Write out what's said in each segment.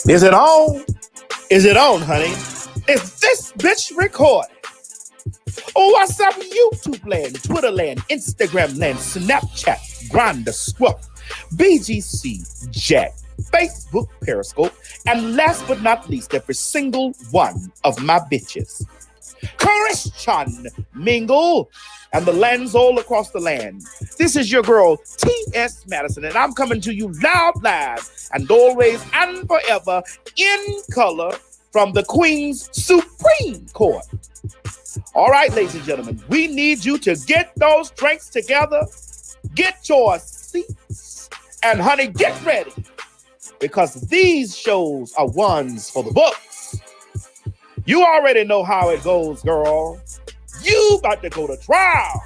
Is it on? Is it on, honey? Is this bitch recorded? Oh, what's up, YouTube land, Twitter land, Instagram land, Snapchat, Grindr, Scruff, BGC, Jack, Facebook, Periscope, and last but not least, every single one of my bitches. Christian Mingle and the lands all across the land. This is your girl, T.S. Madison, and I'm coming to you loud, live, and always and forever in color from the Queen's Supreme Court. All right, ladies and gentlemen, we need you to get those drinks together, get your seats, and honey, get ready, because these shows are ones for the books. You already know how it goes, girl. You about to go to trial.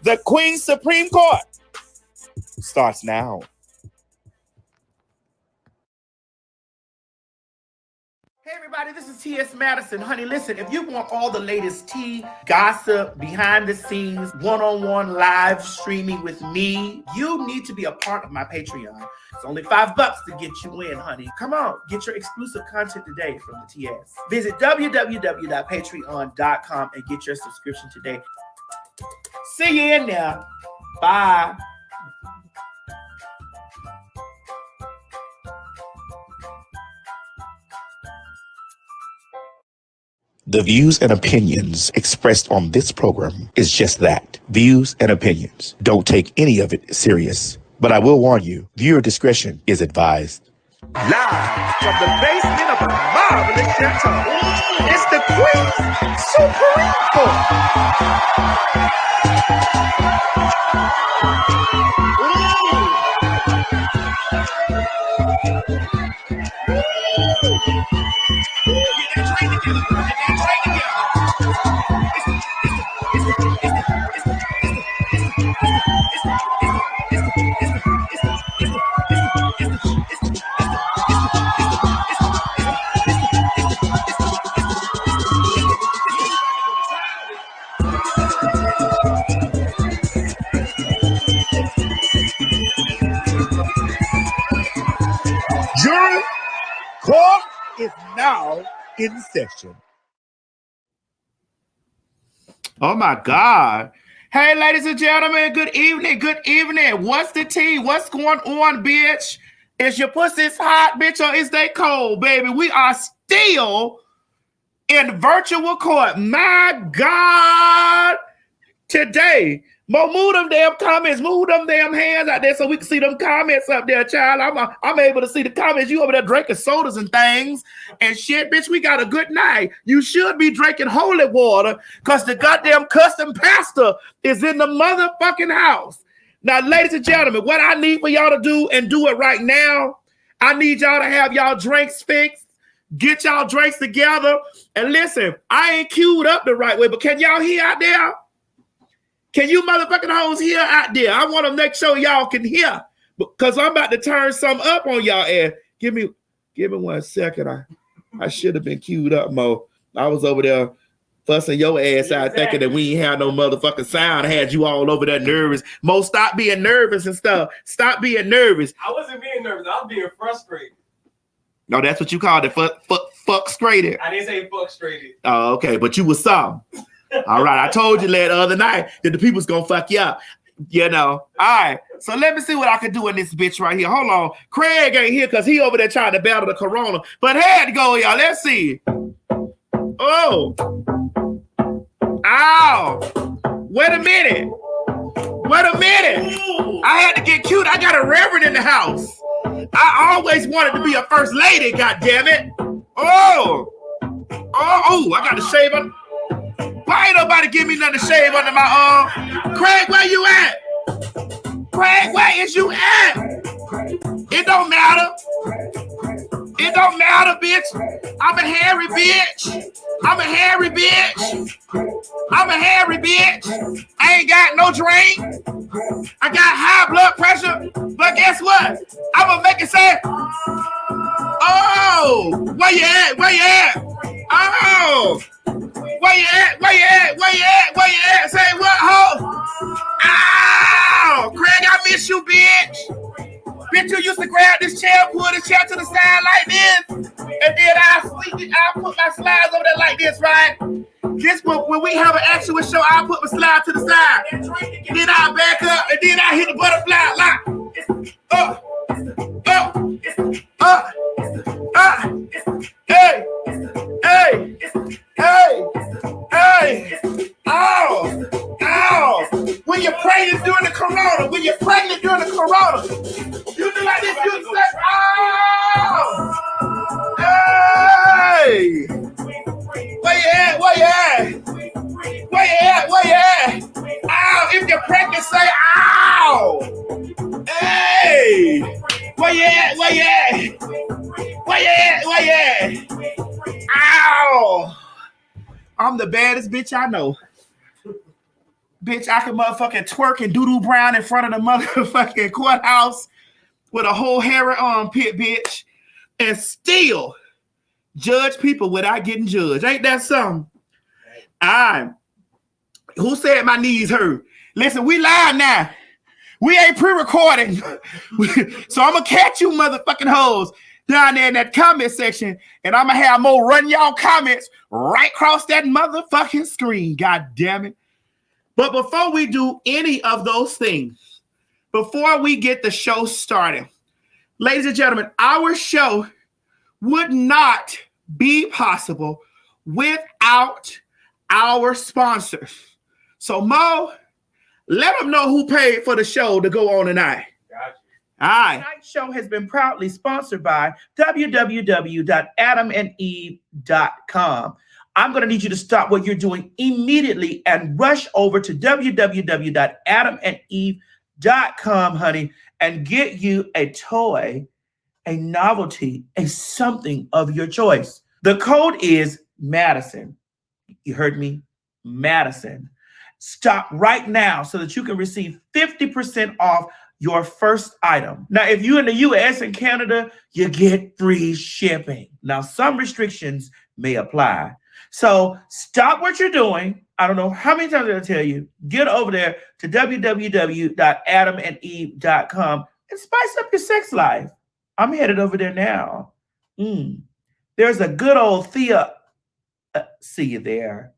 The Queen's Supreme Court starts now. Hey everybody, this is T.S. Madison. Honey, listen, if you want all the latest tea, gossip, behind the scenes, one-on-one live streaming with me, you need to be a part of my Patreon. It's only $5 to get you in, honey. Come on, get your exclusive content today from the TS. Visit www.patreon.com and get your subscription today. See you in there. Bye. The views and opinions expressed on this program is just that, views and opinions. Don't take any of it serious. But I will warn you, viewer discretion is advised. Live from the basement of a marvelous chateau, it's the Queen's Supreme Court. Jury court is now in session. Oh my God. Hey, ladies and gentlemen, good evening, good evening. What's the tea? What's going on, bitch? Is your pussies hot, bitch, or is they cold, baby? We are still in virtual court. My God. Today, move them damn comments, move them damn hands out there so we can see them comments up there, child. I'm able to see the comments. You over there drinking sodas and things and shit, bitch. We got a good night. You should be drinking holy water because the goddamn custom pastor is in the motherfucking house. Now, ladies and gentlemen, what I need for y'all to do and do it right now, I need y'all to have y'all drinks fixed, get y'all drinks together. And listen, I ain't queued up the right way, but can y'all hear out there? Can you motherfucking hoes hear out there? I want to make sure y'all can hear because I'm about to turn some up on y'all ass. Give me 1 second. I should have been queued up, Mo. I was over there fussing your ass out thinking that we ain't had no motherfucking sound. I had you all over there nervous. Mo, stop being nervous and stuff. Stop being nervous. I wasn't being nervous. I was being frustrated. No, that's what you called it. Fuck straighted. I didn't say fuck straighted. Oh, okay. But you was some. All right, I told you the other night that the people's gonna fuck you up, you know. All right, so let me see what I can do in this bitch right here. Hold on, Craig ain't here because he over there trying to battle the corona, but had to go, y'all. Let's see. Oh, ow! Wait a minute. I had to get cute. I got a reverend in the house. I always wanted to be a first lady. God damn it! Oh, I got to shave on. Why ain't nobody give me nothing to shave under my arm? Craig, where you at? Craig, where is you at? It don't matter. It don't matter, bitch. I'm a hairy bitch. I ain't got no drink. I got high blood pressure. But guess what? I'm going to make it say, oh, where you at? Oh. Where you at? Say what, ho? Ow! Craig, I miss you, bitch. Bitch, you used to grab this chair, pull the chair to the side like this, and then I'll put my slides over there like this, right? This when we have an actual show, I'll put my slide to the side. Then I'll back up, and then I hit the butterfly lock. Hey, hey, hey, hey, ow, ow. When you're pregnant during the corona, you do like this, you say, ow, hey. Where you at? Ow, if you're pregnant, say, ow. Hey, where you at? Ow! I'm the baddest bitch I know. Bitch, I can motherfucking twerk and doo-doo brown in front of the motherfucking courthouse with a whole hairy armpit, bitch, and still judge people without getting judged. Ain't that something? Who said my knees hurt? Listen, we live now. We ain't pre-recording. So I'm going to catch you motherfucking hoes down there in that comment section, and I'm going to have more run y'all comments right across that motherfucking screen. God damn it. But before we do any of those things, before we get the show started, ladies and gentlemen, our show would not be possible without our sponsors. So, Mo, let them know who paid for the show to go on tonight. Gotcha. All right. Tonight's show has been proudly sponsored by www.adamandeve.com. I'm going to need you to stop what you're doing immediately and rush over to www.adamandeve.com, honey, and get you a toy, a novelty, a something of your choice. The code is Madison. You heard me? Madison. Stop right now so that you can receive 50% off your first item. Now, if you're in the US and Canada, you get free shipping. Now, some restrictions may apply. So stop what you're doing. I don't know how many times I'll tell you. Get over there to www.adamandeve.com and spice up your sex life. I'm headed over there now. There's a good old Thea. See you there.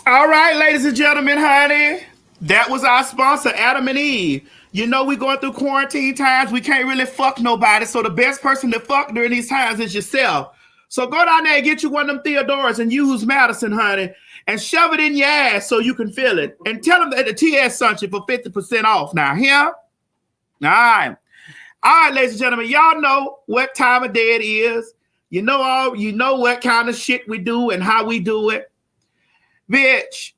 All right, ladies and gentlemen, honey. That was our sponsor, Adam and Eve. You know we're going through quarantine times. We can't really fuck nobody. So the best person to fuck during these times is yourself. So go down there and get you one of them Theodoras and use Madison, honey, and shove it in your ass so you can feel it. And tell them that the TS sent you for 50% off now. Here? All right. All right, ladies and gentlemen, y'all know what time of day it is. You know what kind of shit we do and how we do it. Bitch,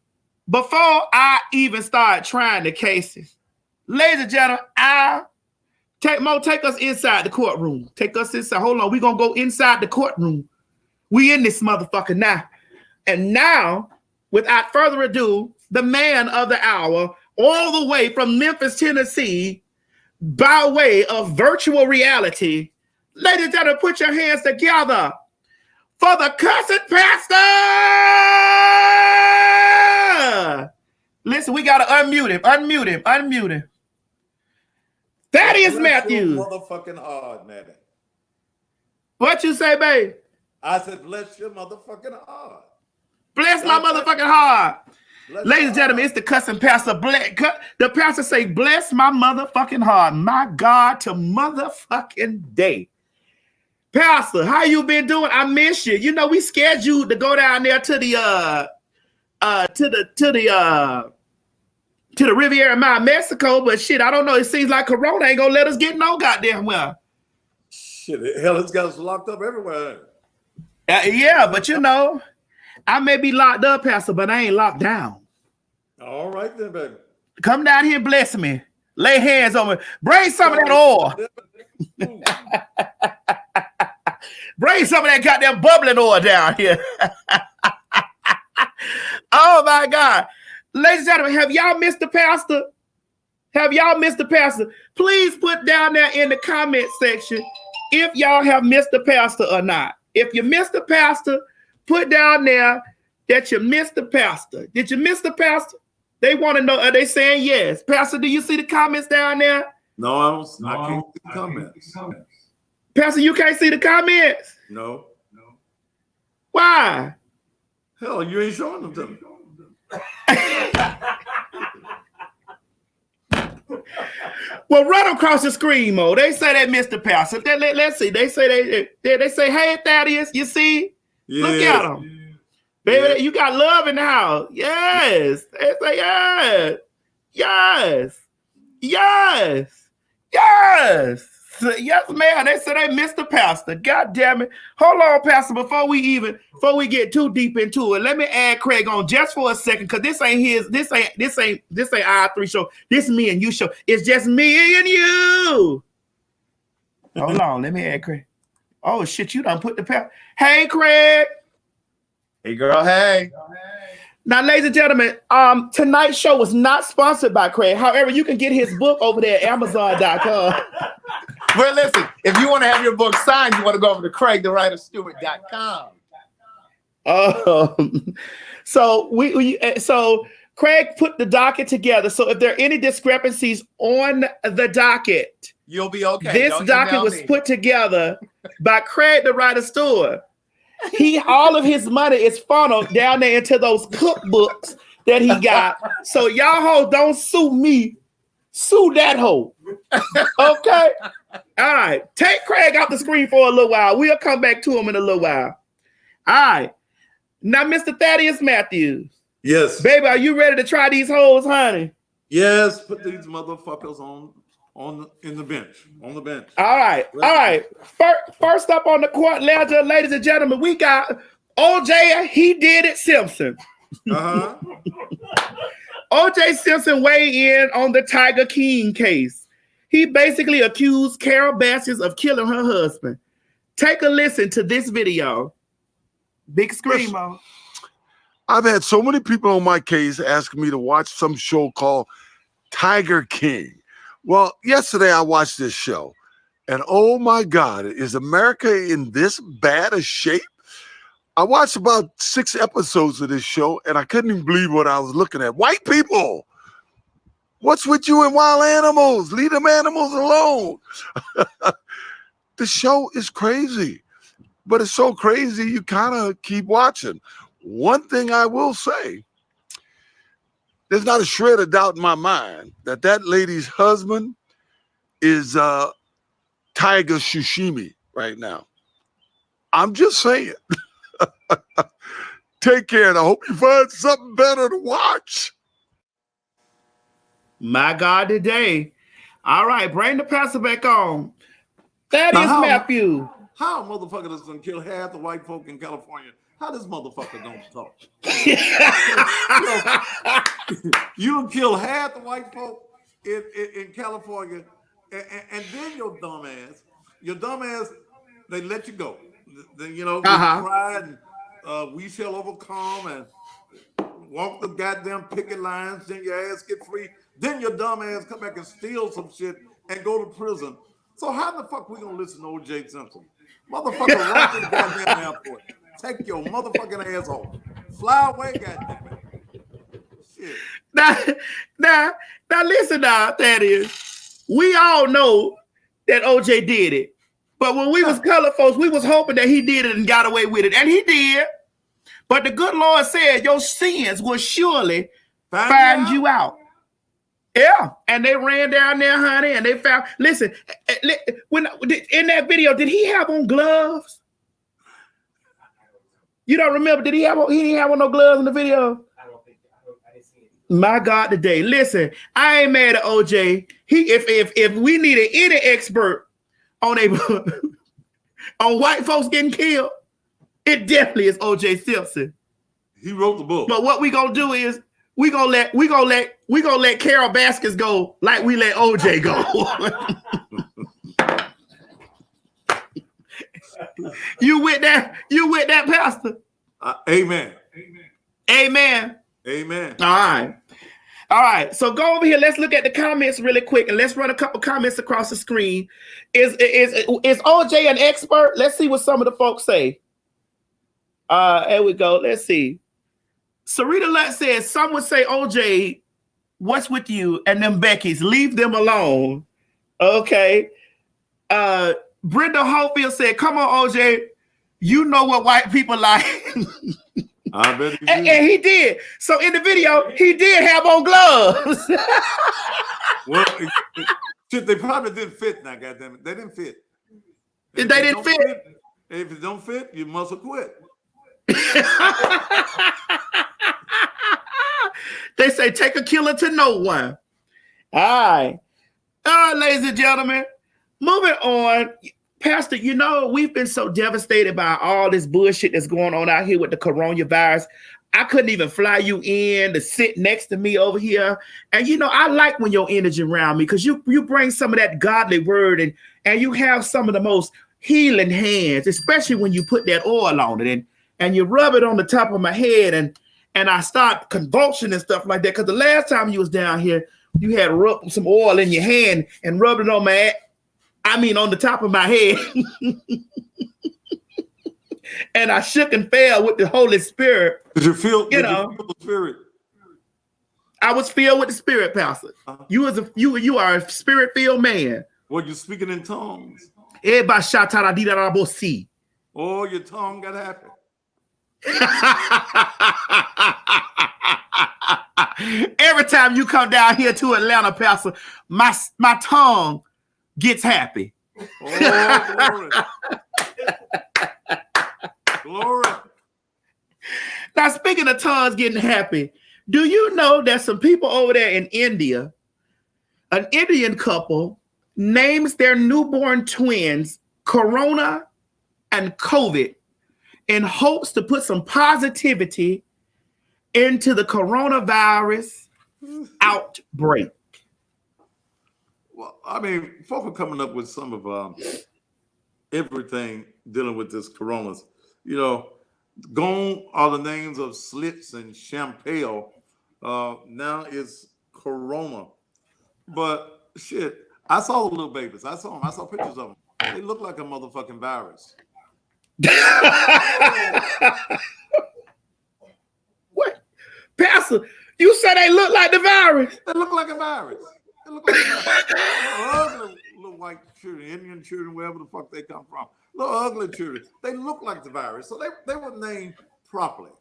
before I even start trying the cases, ladies and gentlemen, take us inside the courtroom. Take us inside. Hold on, we're going to go inside the courtroom. We in this motherfucker now. And now, without further ado, the man of the hour, all the way from Memphis, Tennessee, by way of virtual reality, ladies and gentlemen, put your hands together for the Cussing Pastor. Listen, we got to unmute him. Thaddeus Matthews. Motherfucking hard, Natty. What you say, babe? I said, bless your motherfucking heart. Bless my motherfucking heart. Ladies and gentlemen, it's the Cussing Pastor. The pastor say, bless my motherfucking heart. My God to motherfucking day. Pastor, how you been doing? I miss you. You know, we scheduled to go down there to the Riviera Maya, Mexico, but shit, I don't know. It seems like Corona ain't gonna let us get no goddamn well. Shit, hell, it's got us locked up everywhere. Yeah, but you know, I may be locked up, Pastor, but I ain't locked down. All right then, baby. Come down here and bless me. Lay hands on me. Bring some of that oil. Bring some of that goddamn bubbling oil down here. Oh my God. Ladies and gentlemen, have y'all missed the pastor? Please put down there in the comment section if y'all have missed the pastor or not. If you missed the pastor, put down there that you missed the pastor. Did you miss the pastor? They want to know, are they saying yes? Pastor, do you see the comments down there? No, I don't. I can't see comments. Pastor, you can't see the comments. No. Why? Hell, you ain't showing them to me. Well, run across the screen, Mo. They say they missed the pastor. Let's see. They say they say, hey, Thaddeus, you see? Yeah. Look at them. Baby, you got love in the house. Yes. They say yes. Yes. Yes. Yes. Yes, man. They said they missed the pastor. God damn it. Hold on, Pastor, before we get too deep into it, let me add Craig on just for a second, because this ain't our three show. This me and you show. It's just me and you. Hold on, let me add Craig. Oh shit, you done put the pastor. Hey, Craig. Hey, girl. Hey. Now, ladies and gentlemen, tonight's show was not sponsored by Craig. However, you can get his book over there at Amazon.com. Well, listen, if you want to have your book signed, you want to go over to CraigTheWriterStewart.com. So Craig put the docket together. So if there are any discrepancies on the docket, You'll be okay. This Don't docket email was me. put together by Craig the Writer Stewart. All of his money is funneled down there into those cookbooks that he got. So y'all hoes don't sue me. Sue that hoe. Okay? All right. Take Craig off the screen for a little while. We'll come back to him in a little while. All right. Now, Mr. Thaddeus Matthews. Yes. Baby, are you ready to try these hoes, honey? Yes. Put these motherfuckers on the bench. On the bench. All right. All right. First up on the court ledger, ladies and gentlemen, we got OJ. He did it, Simpson. Uh-huh. OJ Simpson weighed in on the Tiger King case. He basically accused Carol Baskins of killing her husband. Take a listen to this video. Big screamo. I've had so many people on my case asking me to watch some show called Tiger King. Well, yesterday I watched this show, and oh my God, is America in this bad a shape? I watched about 6 episodes of this show, and I couldn't even believe what I was looking at. White people! What's with you and wild animals? Leave them animals alone. The show is crazy, but it's so crazy you kind of keep watching. One thing I will say, there's not a shred of doubt in my mind that that lady's husband is Tiger Sashimi right now. I'm just saying. Take care, and I hope you find something better to watch. My God, today. All right, bring the pastor back on. Thaddeus Matthew. How a motherfucker that's gonna kill half the white folk in California? How this motherfucker don't talk? You don't kill half the white folk in California, and then your dumb ass, they let you go. You know, we cried and we shall overcome and walk the goddamn picket lines, then your ass get free. Then your dumb ass come back and steal some shit and go to prison. So how the fuck we gonna listen to O.J. Simpson? Motherfucker, run to the goddamn airport. Take your motherfucking ass home. Fly away, goddamn it. Shit. Now, listen now, Thaddeus. We all know that OJ did it. But when we was color folks, we was hoping that he did it and got away with it. And he did. But the good Lord said your sins will surely find you out. Yeah. And they ran down there, honey, and they found, listen, when in that video, did he have on gloves? You don't remember? He didn't have on no gloves in the video? I didn't see it. My God, today. Listen, I ain't mad at OJ. If we needed any expert on on white folks getting killed, it definitely is OJ Simpson. He wrote the book. But what we gonna do is we gonna let Carol Baskins go like we let OJ go. You with that, Pastor? Amen. Amen. Amen. All right. So go over here. Let's look at the comments really quick, and let's run a couple comments across the screen. Is OJ an expert? Let's see what some of the folks say. There we go. Let's see. Sarita Lutt says some would say OJ, what's with you and them Beckys? Leave them alone. Okay. Brenda Hopefield said, "Come on, OJ, you know what white people like." I bet he did. And he did. So in the video, he did have on gloves. Well, shit, they probably didn't fit now, goddammit. They didn't fit. They didn't fit. If it don't fit, you must have quit. They say take a killer to no one. All right, ladies and gentlemen, moving on. Pastor, you know, we've been so devastated by all this bullshit that's going on out here with the coronavirus. I couldn't even fly you in to sit next to me over here. And, you know, I like when your energy around me because you bring some of that godly word and you have some of the most healing hands, especially when you put that oil on it and you rub it on the top of my head and I start convulsing and stuff like that. Because the last time you was down here, you had rubbed some oil in your hand and rubbed it on on the top of my head. And I shook and fell with the Holy Spirit. Did you feel the Spirit? I was filled with the Spirit, Pastor. You are a Spirit-filled man. Well, you're speaking in tongues. Oh, your tongue got happy. Every time you come down here to Atlanta, Pastor, my tongue gets happy. Oh, glory. Glory. Now, speaking of tongues getting happy, do you know that some people over there in India, an Indian couple, names their newborn twins Corona and COVID in hopes to put some positivity into the coronavirus outbreak? Well, I mean, folk are coming up with some of everything dealing with this coronas. You know, gone are the names of Slits and Champagne. Now it's Corona. But shit, I saw the little babies. I saw them. I saw pictures of them. They look like a motherfucking virus. What? Pastor, you said they look like the virus. They look like a virus. They look like a virus. Ugly little white children, Indian children, wherever the fuck they come from. Little ugly children. They look like the virus. So they were named properly.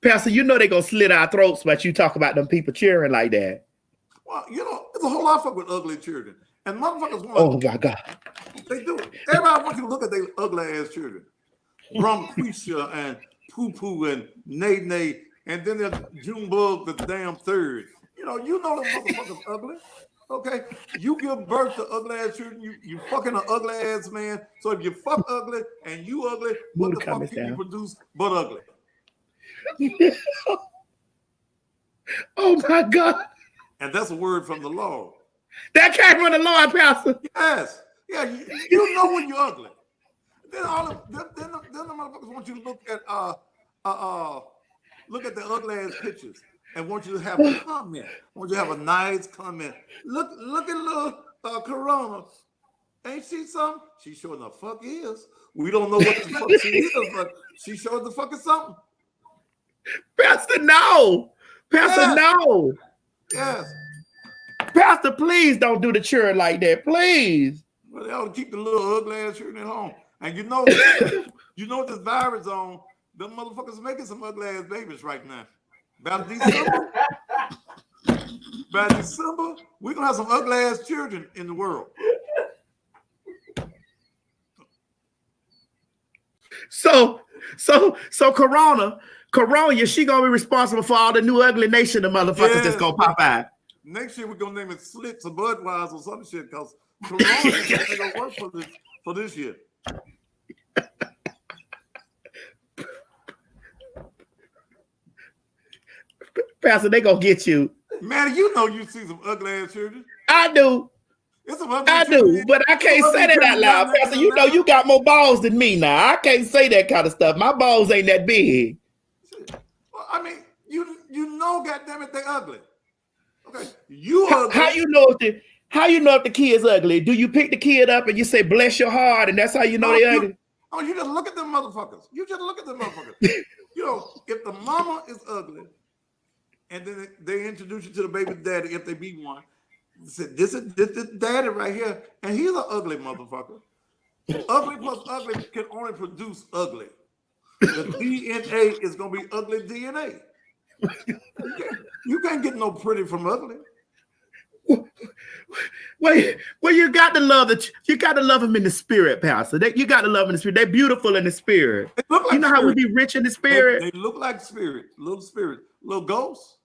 Pastor, you know they gonna slit our throats, but you talk about them people cheering like that. Well, you know, there's a whole lot of fuck with ugly children. And motherfuckers want Oh my God. They do it. Everybody wants you to look at their ugly ass children. Brumquisha and Poo Poo and Nay Nay. And then there's Junebug the damn third. You know the motherfuckers ugly. Okay? You give birth to ugly ass children, you fucking an ugly ass man. So if you fuck ugly and you ugly, what the fuck can you produce but ugly? Oh my God. And that's a word from the Lord. That came from the Lord, Pastor. Yes. Yeah, you know when you're ugly. Then the motherfuckers want you to look at the ugly ass pictures and want you to have a comment. Want you to have a nice comment. Look at little Corona. Ain't she something? She sure the fuck is. We don't know what the fuck she is, but she sure the fuck is something. Pastor, no. Pastor, yes. no. Yes. Pastor, please don't do the children like that, please. Well, they ought to keep the little ugly ass children at home. And you know this virus on, them motherfuckers making some ugly ass babies right now. By December, we're gonna have some ugly ass children in the world. So Corona, she gonna be responsible for all the new ugly nation of motherfuckers that's gonna pop out. Next year we're gonna name it Slits or Budweiser or some shit because Corona ain't gonna work for this year. Pastor, they gonna get you. Man, you know you see some ugly ass children. I do. I do, but I can't say that out loud, Pastor. You know you got more balls than me now. I can't say that kind of stuff. My balls ain't that big. Well, I mean, you know, goddammit, they ugly. Okay, you ugly. How you know if the kid's ugly? Do you pick the kid up and you say bless your heart, and that's how you know they ugly? Oh, you just look at them motherfuckers. You know, if the mama is ugly, and then they introduce you to the baby daddy if they be one, said, this is daddy right here, and he's an ugly motherfucker. Ugly plus ugly can only produce ugly. The DNA is gonna be ugly DNA. You can't get no pretty from ugly. Well, you got to love you got to love them in the spirit, Pastor. You got to love them in the spirit. They're beautiful in the spirit. They look like you know spirit. how we be rich in the spirit. They look like spirit, little ghosts.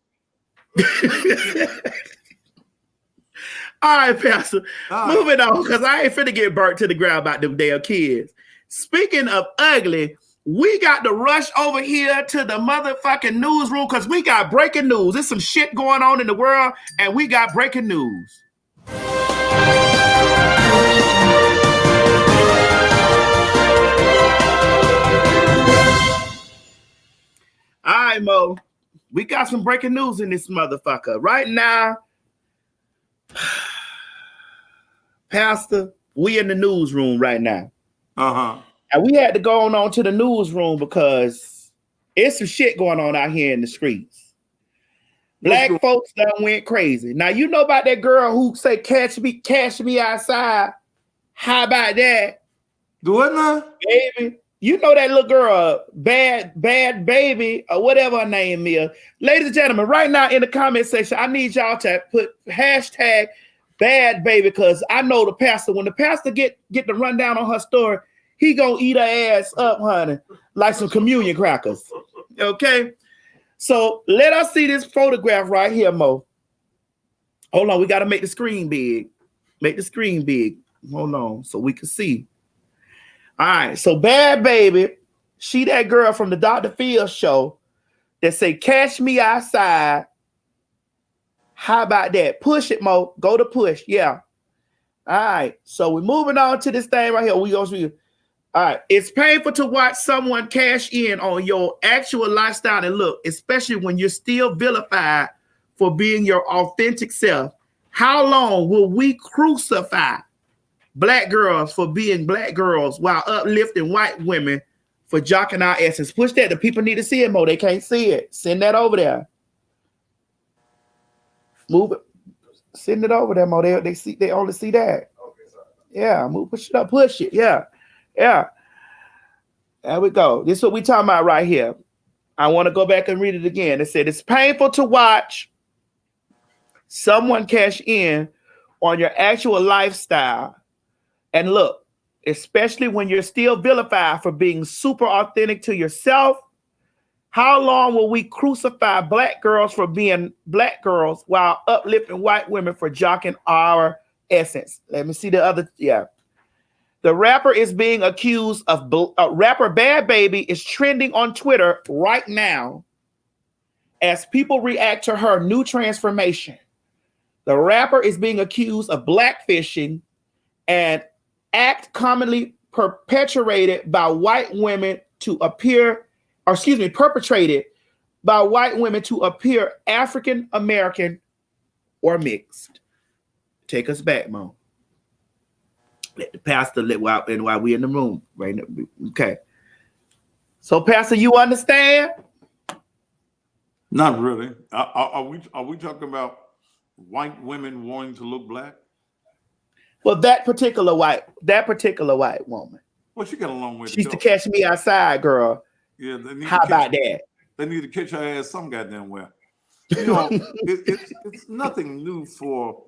All right, Pastor. Moving on, because I ain't finna get burnt to the ground about them damn kids. Speaking of ugly, we got to rush over here to the motherfucking newsroom because we got breaking news. There's some shit going on in the world, and we got breaking news. All right, Mo. We got some breaking news in this motherfucker. Right now, Pastor, we in the newsroom right now. And we had to go on to the newsroom because it's some shit going on out here in the streets. Black folks done went crazy. Now, you know about that girl who say, catch me outside. How about that? Do it now? Baby. You know that little girl, bad baby, or whatever her name is. Ladies and gentlemen, right now in the comment section, I need y'all to put hashtag bad baby, because I know the pastor, when the pastor get the rundown on her story, he gonna eat her ass up, honey, like some communion crackers. Okay? So let us see this photograph right here, Mo. Hold on, we gotta make the screen big. Make the screen big. Hold on, so we can see. All right, so bad baby, she that girl from the Dr. Phil show that say, catch me outside. How about that? Push it, Mo. Go to push. Yeah. All right. So we're moving on to this thing right here. We go through. All right. It's painful to watch someone cash in on your actual lifestyle and look, especially when you're still vilified for being your authentic self. How long will we crucify black girls for being black girls while uplifting white women for jocking our essence? Push that. The people need to see it, Mo. They can't see it. Send that over there. Move it. Send it over there, Mo. They only see that. Yeah, move, push it up, push it. Yeah. There we go. This is what we talking about right here. I want to go back and read it again. It said, it's painful to watch someone cash in on your actual lifestyle. And look, especially when you're still vilified for being super authentic to yourself. How long will we crucify black girls for being black girls while uplifting white women for jocking our essence? Let me see the other. Yeah. The rapper is being accused of rapper Bad Baby is trending on Twitter right now as people react to her new transformation. The rapper is being accused of blackfishing, and act commonly perpetrated by white women to appear, or excuse me, perpetrated by white women to appear African American or mixed. Take us back, Mo. Let the pastor while we in the room right now. Okay. So, Pastor, you understand? Not really. Are we talking about white women wanting to look black? Well, that particular white woman. Well, she got a long way to She's go. the catch me outside girl. Yeah, how about that? They need to catch her ass some goddamn well. You know, it's nothing new for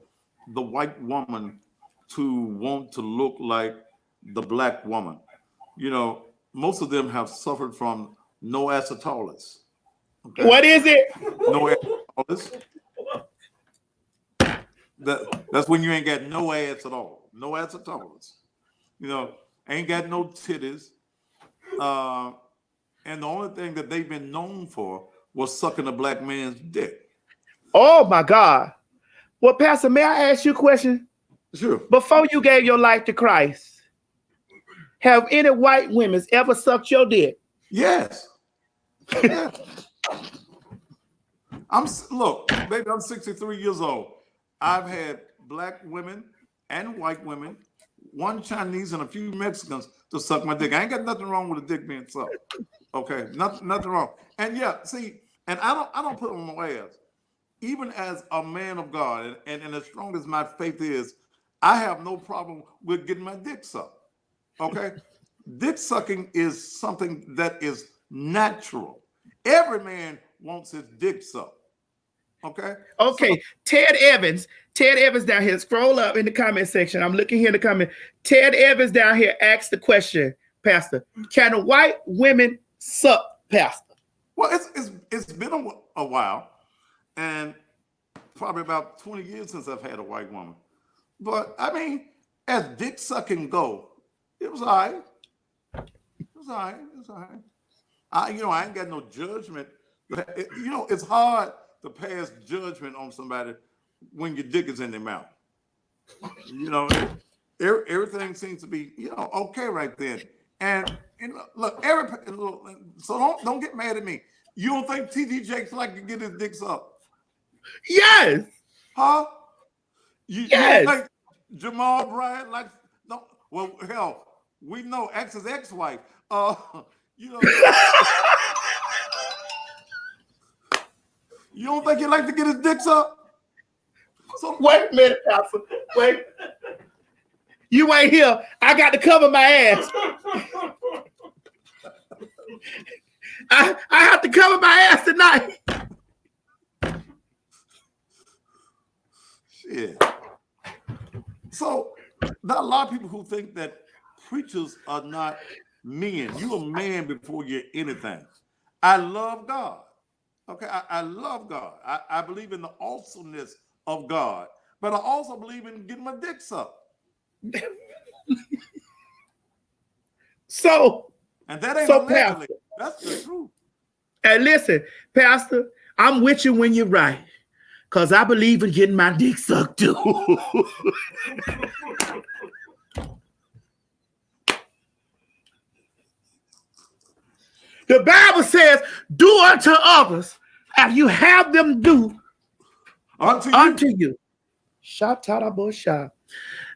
the white woman to want to look like the black woman. You know, most of them have suffered from no acetalis. Okay? What is it? No acetalis. That's when you ain't got no ass at all. No acetalis. You know, ain't got no titties. And the only thing that they've been known for was sucking a black man's dick. Oh my God. Well, Pastor, may I ask you a question? Sure. Before you gave your life to Christ, have any white women ever sucked your dick? Yes. Yeah. Look, baby, I'm 63 years old. I've had black women and white women, one Chinese and a few Mexicans to suck my dick. I ain't got nothing wrong with a dick being sucked. Okay, nothing wrong. And yeah, see, and I don't put on my ass. even as a man of God, and as strong as my faith is, I have no problem with getting my dick sucked. Okay? Dick sucking is something that is natural. Every man wants his dick sucked. Okay? Okay. So, Ted Evans down here. Scroll up in the comment section. I'm looking here in the comment. Ted Evans down here asked the question, Pastor, can white women suck, Pastor? Well, it's been a while, and probably about 20 years since I've had a white woman. But I mean, as dick sucking go, it was all right. It was all right. It was all right. I ain't got no judgment. It's hard to pass judgment on somebody when your dick is in their mouth. Everything seems to be, okay right then. And look, so don't get mad at me. You don't think T.D. Jakes like to get his dick sucked? Yes. Huh? Yes. You don't think Jamal Bryant likes? No. Well, hell, we know ex's ex-wife. You don't think he like to get his dick sucked? So wait a minute, Pastor. Wait. You ain't here. I got to cover my ass. I have to cover my ass tonight. Shit. So there are a lot of people who think that preachers are not men. You're a man before you're anything. I love God. Okay, I love God. I believe in the awesomeness of God, but I also believe in getting my dick sucked. And that ain't allegedly. That's the truth. And listen, Pastor, I'm with you when you're right, because I believe in getting my dick sucked too. The Bible says, do unto others as you have them do unto you. Shatarabosha.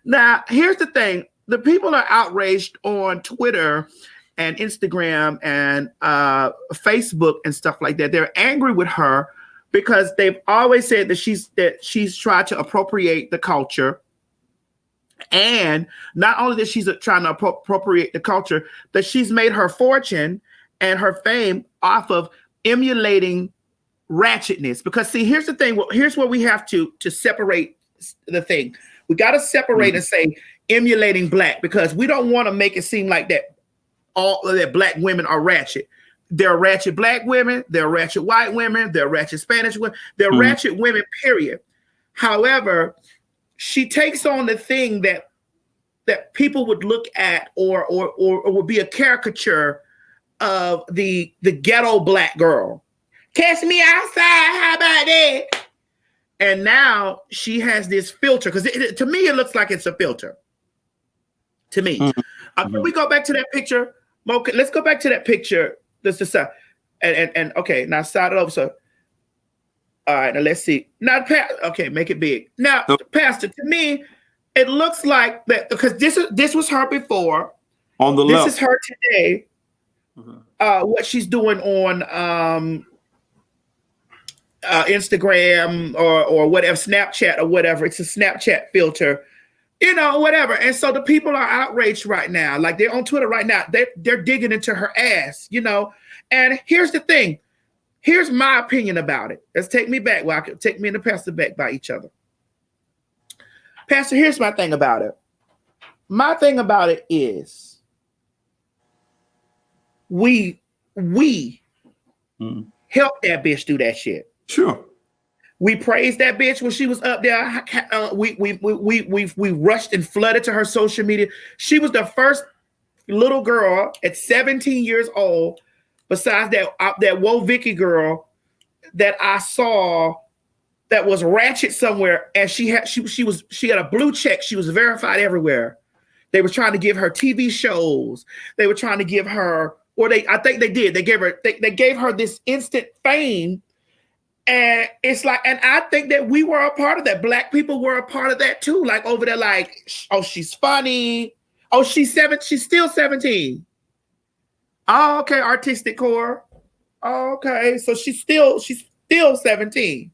Now, here's the thing. The people are outraged on Twitter and Instagram and Facebook and stuff like that. They're angry with her because they've always said that she's tried to appropriate the culture. And not only that she's trying to appropriate the culture, that she's made her fortune and her fame off of emulating ratchetness. Because see, here's the thing. Well, here's where we have to separate the thing. We got to separate and say emulating black, because we don't want to make it seem like that all that black women are ratchet. There are ratchet black women, there are ratchet white women, there are ratchet Spanish women, there are ratchet women, period. However, she takes on the thing that people would look at or would be a caricature of the ghetto black girl. Catch me outside, how about that? And now she has this filter, because to me it looks like it's a filter. To me, can we go back to that picture? Okay, let's go back to that picture. This is and okay. Now start it over. So, all right. Now let's see. Now, okay, make it big. Now, Pastor, to me, it looks like that because this was her before. On the left, this is her today. What she's doing on Instagram or whatever, Snapchat or whatever. It's a Snapchat filter, whatever. And so the people are outraged right now. Like they're on Twitter right now. They're digging into her ass, And here's the thing. Here's my opinion about it. Let's take me back. Well, I could take me and the pastor back by each other. Pastor, here's my thing about it. My thing about it is we helped that bitch do that shit. Sure. We praised that bitch when she was up there. We rushed and flooded to her social media. She was the first little girl at 17 years old, besides that Whoa Vicky girl, that I saw that was ratchet somewhere, and she had a blue check. She was verified everywhere. They were trying to give her TV shows. They were trying to give her, I think they did. They gave her this instant fame. And it's like, and I think that we were a part of that. Black people were a part of that too. Like over there, like, oh, she's funny. Oh, she's still 17. Oh, okay, artistic core. Oh, okay, so she's still 17.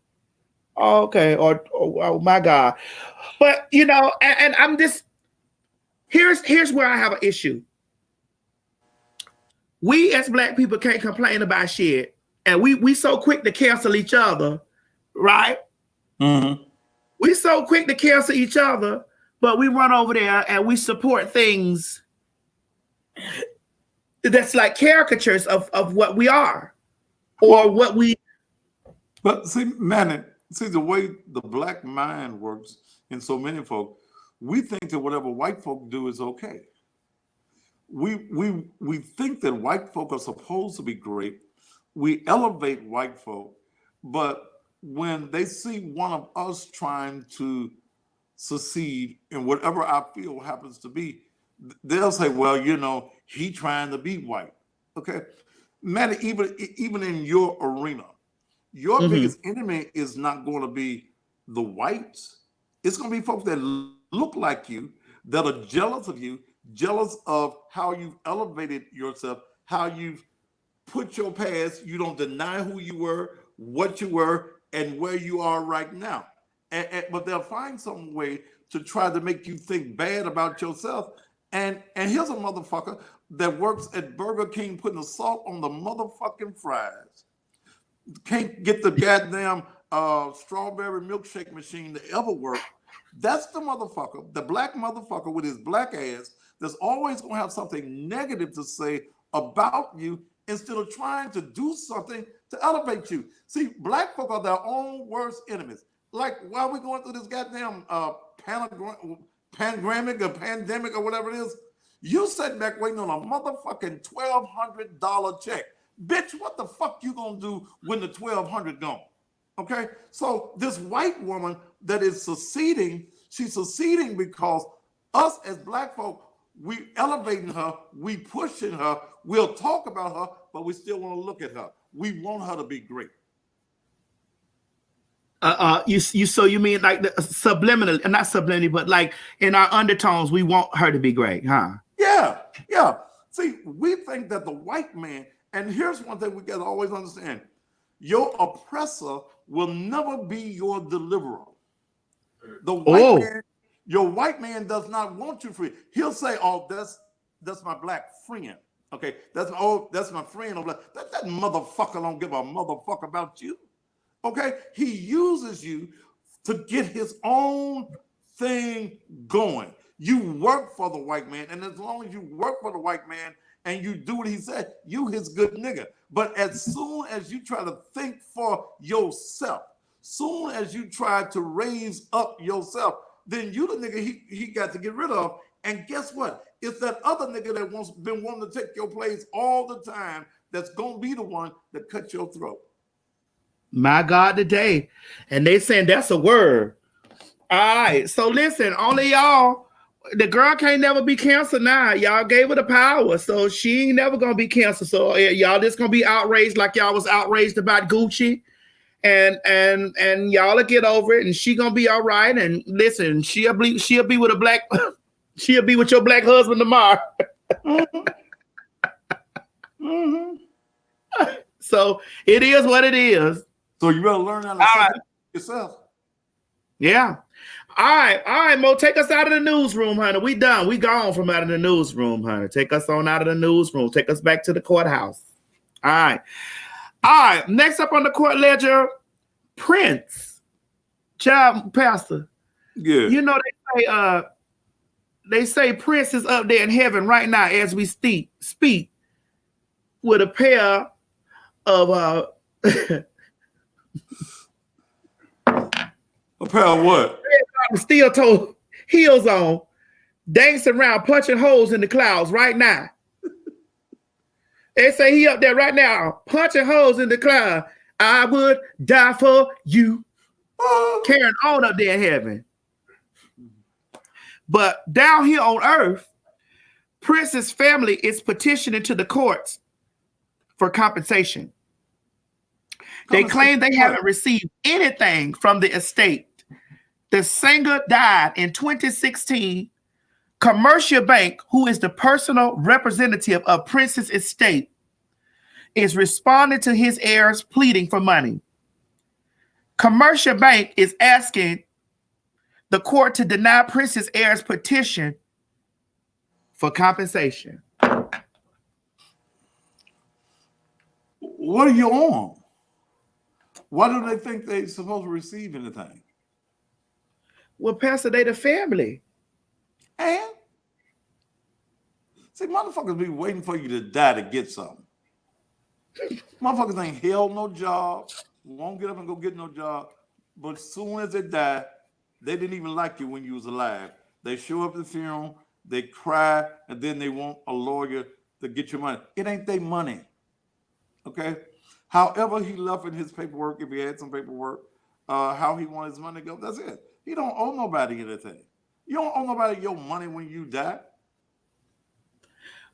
Okay, or oh my God. But you know, and I'm just here's where I have an issue. We as black people can't complain about shit, and we so quick to cancel each other, right? Mm-hmm. We so quick to cancel each other, but we run over there and we support things that's like caricatures of what we are or what we. But see, man, see the way the black mind works in so many folk, we think that whatever white folk do is okay. We think that white folk are supposed to be great. We elevate white folk, but when they see one of us trying to succeed in whatever our field happens to be, they'll say, well, you know, he trying to be white. Okay. Man, even in your arena, your biggest enemy is not going to be the whites. It's going to be folks that look like you, that are jealous of you, jealous of how you've elevated yourself, how you've put your past. You don't deny who you were, what you were, and where you are right now. But they'll find some way to try to make you think bad about yourself. And here's a motherfucker that works at Burger King putting the salt on the motherfucking fries. Can't get the goddamn strawberry milkshake machine to ever work. That's the motherfucker, the black motherfucker with his black ass that's always going to have something negative to say about you instead of trying to do something to elevate you. See, black folk are their own worst enemies. Like, while we're going through this goddamn pandemic or whatever it is, you sitting back waiting on a motherfucking $1,200 check. Bitch, what the fuck you gonna do when the $1,200 gone? Okay, so this white woman that is seceding, she's seceding because us as black folk, we elevating her, we pushing her, we'll talk about her, but we still want to look at her. We want her to be great. You mean like the subliminal, not subliminal, but like in our undertones, we want her to be great, huh? Yeah. See, we think that the white man, and here's one thing we got to always understand: your oppressor will never be your deliverer. The white man, your white man does not want you free. He'll say, "Oh, that's my black friend." Okay, that's my friend. That motherfucker don't give a motherfucker about you. Okay, he uses you to get his own thing going. You work for the white man, and as long as you work for the white man and you do what he said, you his good nigga. But as soon as you try to think for yourself, soon as you try to raise up yourself, then you the nigga he got to get rid of. And guess what? It's that other nigga that been wanting to take your place all the time that's gonna be the one that cut your throat. My God, today. And they saying that's a word. All right. So listen, only y'all, the girl can't never be canceled now. Y'all gave her the power. So she ain't never gonna be canceled. So y'all just gonna be outraged like y'all was outraged about Gucci. And y'all will get over it, and she gonna be all right. And listen, she'll be with a black she'll be with your black husband tomorrow. So it is what it is. So you better learn how to say yourself. Yeah. All right, Mo, take us out of the newsroom, honey. We done. We gone from out of the newsroom, honey. Take us on out of the newsroom. Take us back to the courthouse. All right. Next up on the court ledger, Prince. Child pastor. Yeah. You know, they say Prince is up there in heaven right now as we speak with a pair of a pair of what? Steel toe heels on, dancing around, punching holes in the clouds right now. They say he up there right now, punching holes in the cloud. I would die for you. Carrying on up there in heaven. But down here on earth, Prince's family is petitioning to the courts for compensation. They claim they haven't received anything from the estate. The singer died in 2016. Commercial Bank, who is the personal representative of Prince's estate, is responding to his heirs pleading for money. Commercial Bank is asking the court to deny Princess Heir's petition for compensation. What are you on? Why do they think they're supposed to receive anything? Well, Pastor, they the family. And see, motherfuckers be waiting for you to die to get something. Motherfuckers ain't held no job, won't get up and go get no job, but as soon as they die, they didn't even like you when you was alive. They show up at the funeral, they cry, and then they want a lawyer to get your money. It ain't their money, okay? However he left in his paperwork, if he had some paperwork, how he wanted his money to go, that's it. He don't owe nobody anything. You don't owe nobody your money when you die.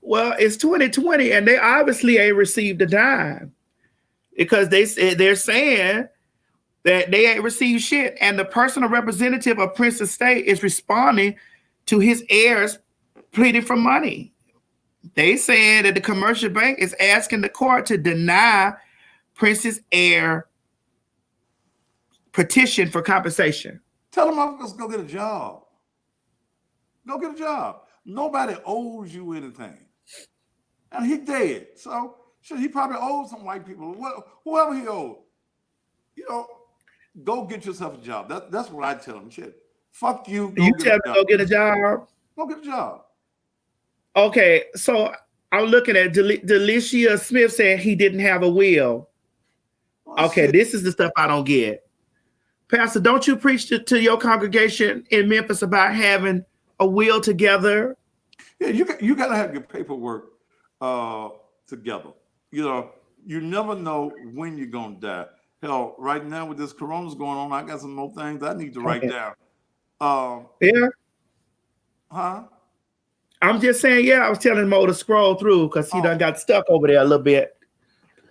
Well, it's 2020, and they obviously ain't received a dime because they're saying that they ain't received shit, and the personal representative of Prince's estate is responding to his heirs pleading for money. They said that the commercial bank is asking the court to deny Prince's heir petition for compensation. Tell them motherfuckers go get a job. Go get a job. Nobody owes you anything. And he dead. So shit, he probably owes some white people. Whoever he owed. You know, go get yourself a job. That's what I tell them. Shit. Fuck you. You tell them go get a job? Go get a job. Okay, so I'm looking at Delicia Smith saying he didn't have a will. Oh, okay, shit. This is the stuff I don't get. Pastor, don't you preach to your congregation in Memphis about having a will together? Yeah, you got to have your paperwork together. You know, you never know when you're going to die. Hell, right now with this corona's going on, I got some more things I need to write down. Yeah. Huh? I'm just saying, yeah, I was telling Mo to scroll through because he done got stuck over there a little bit.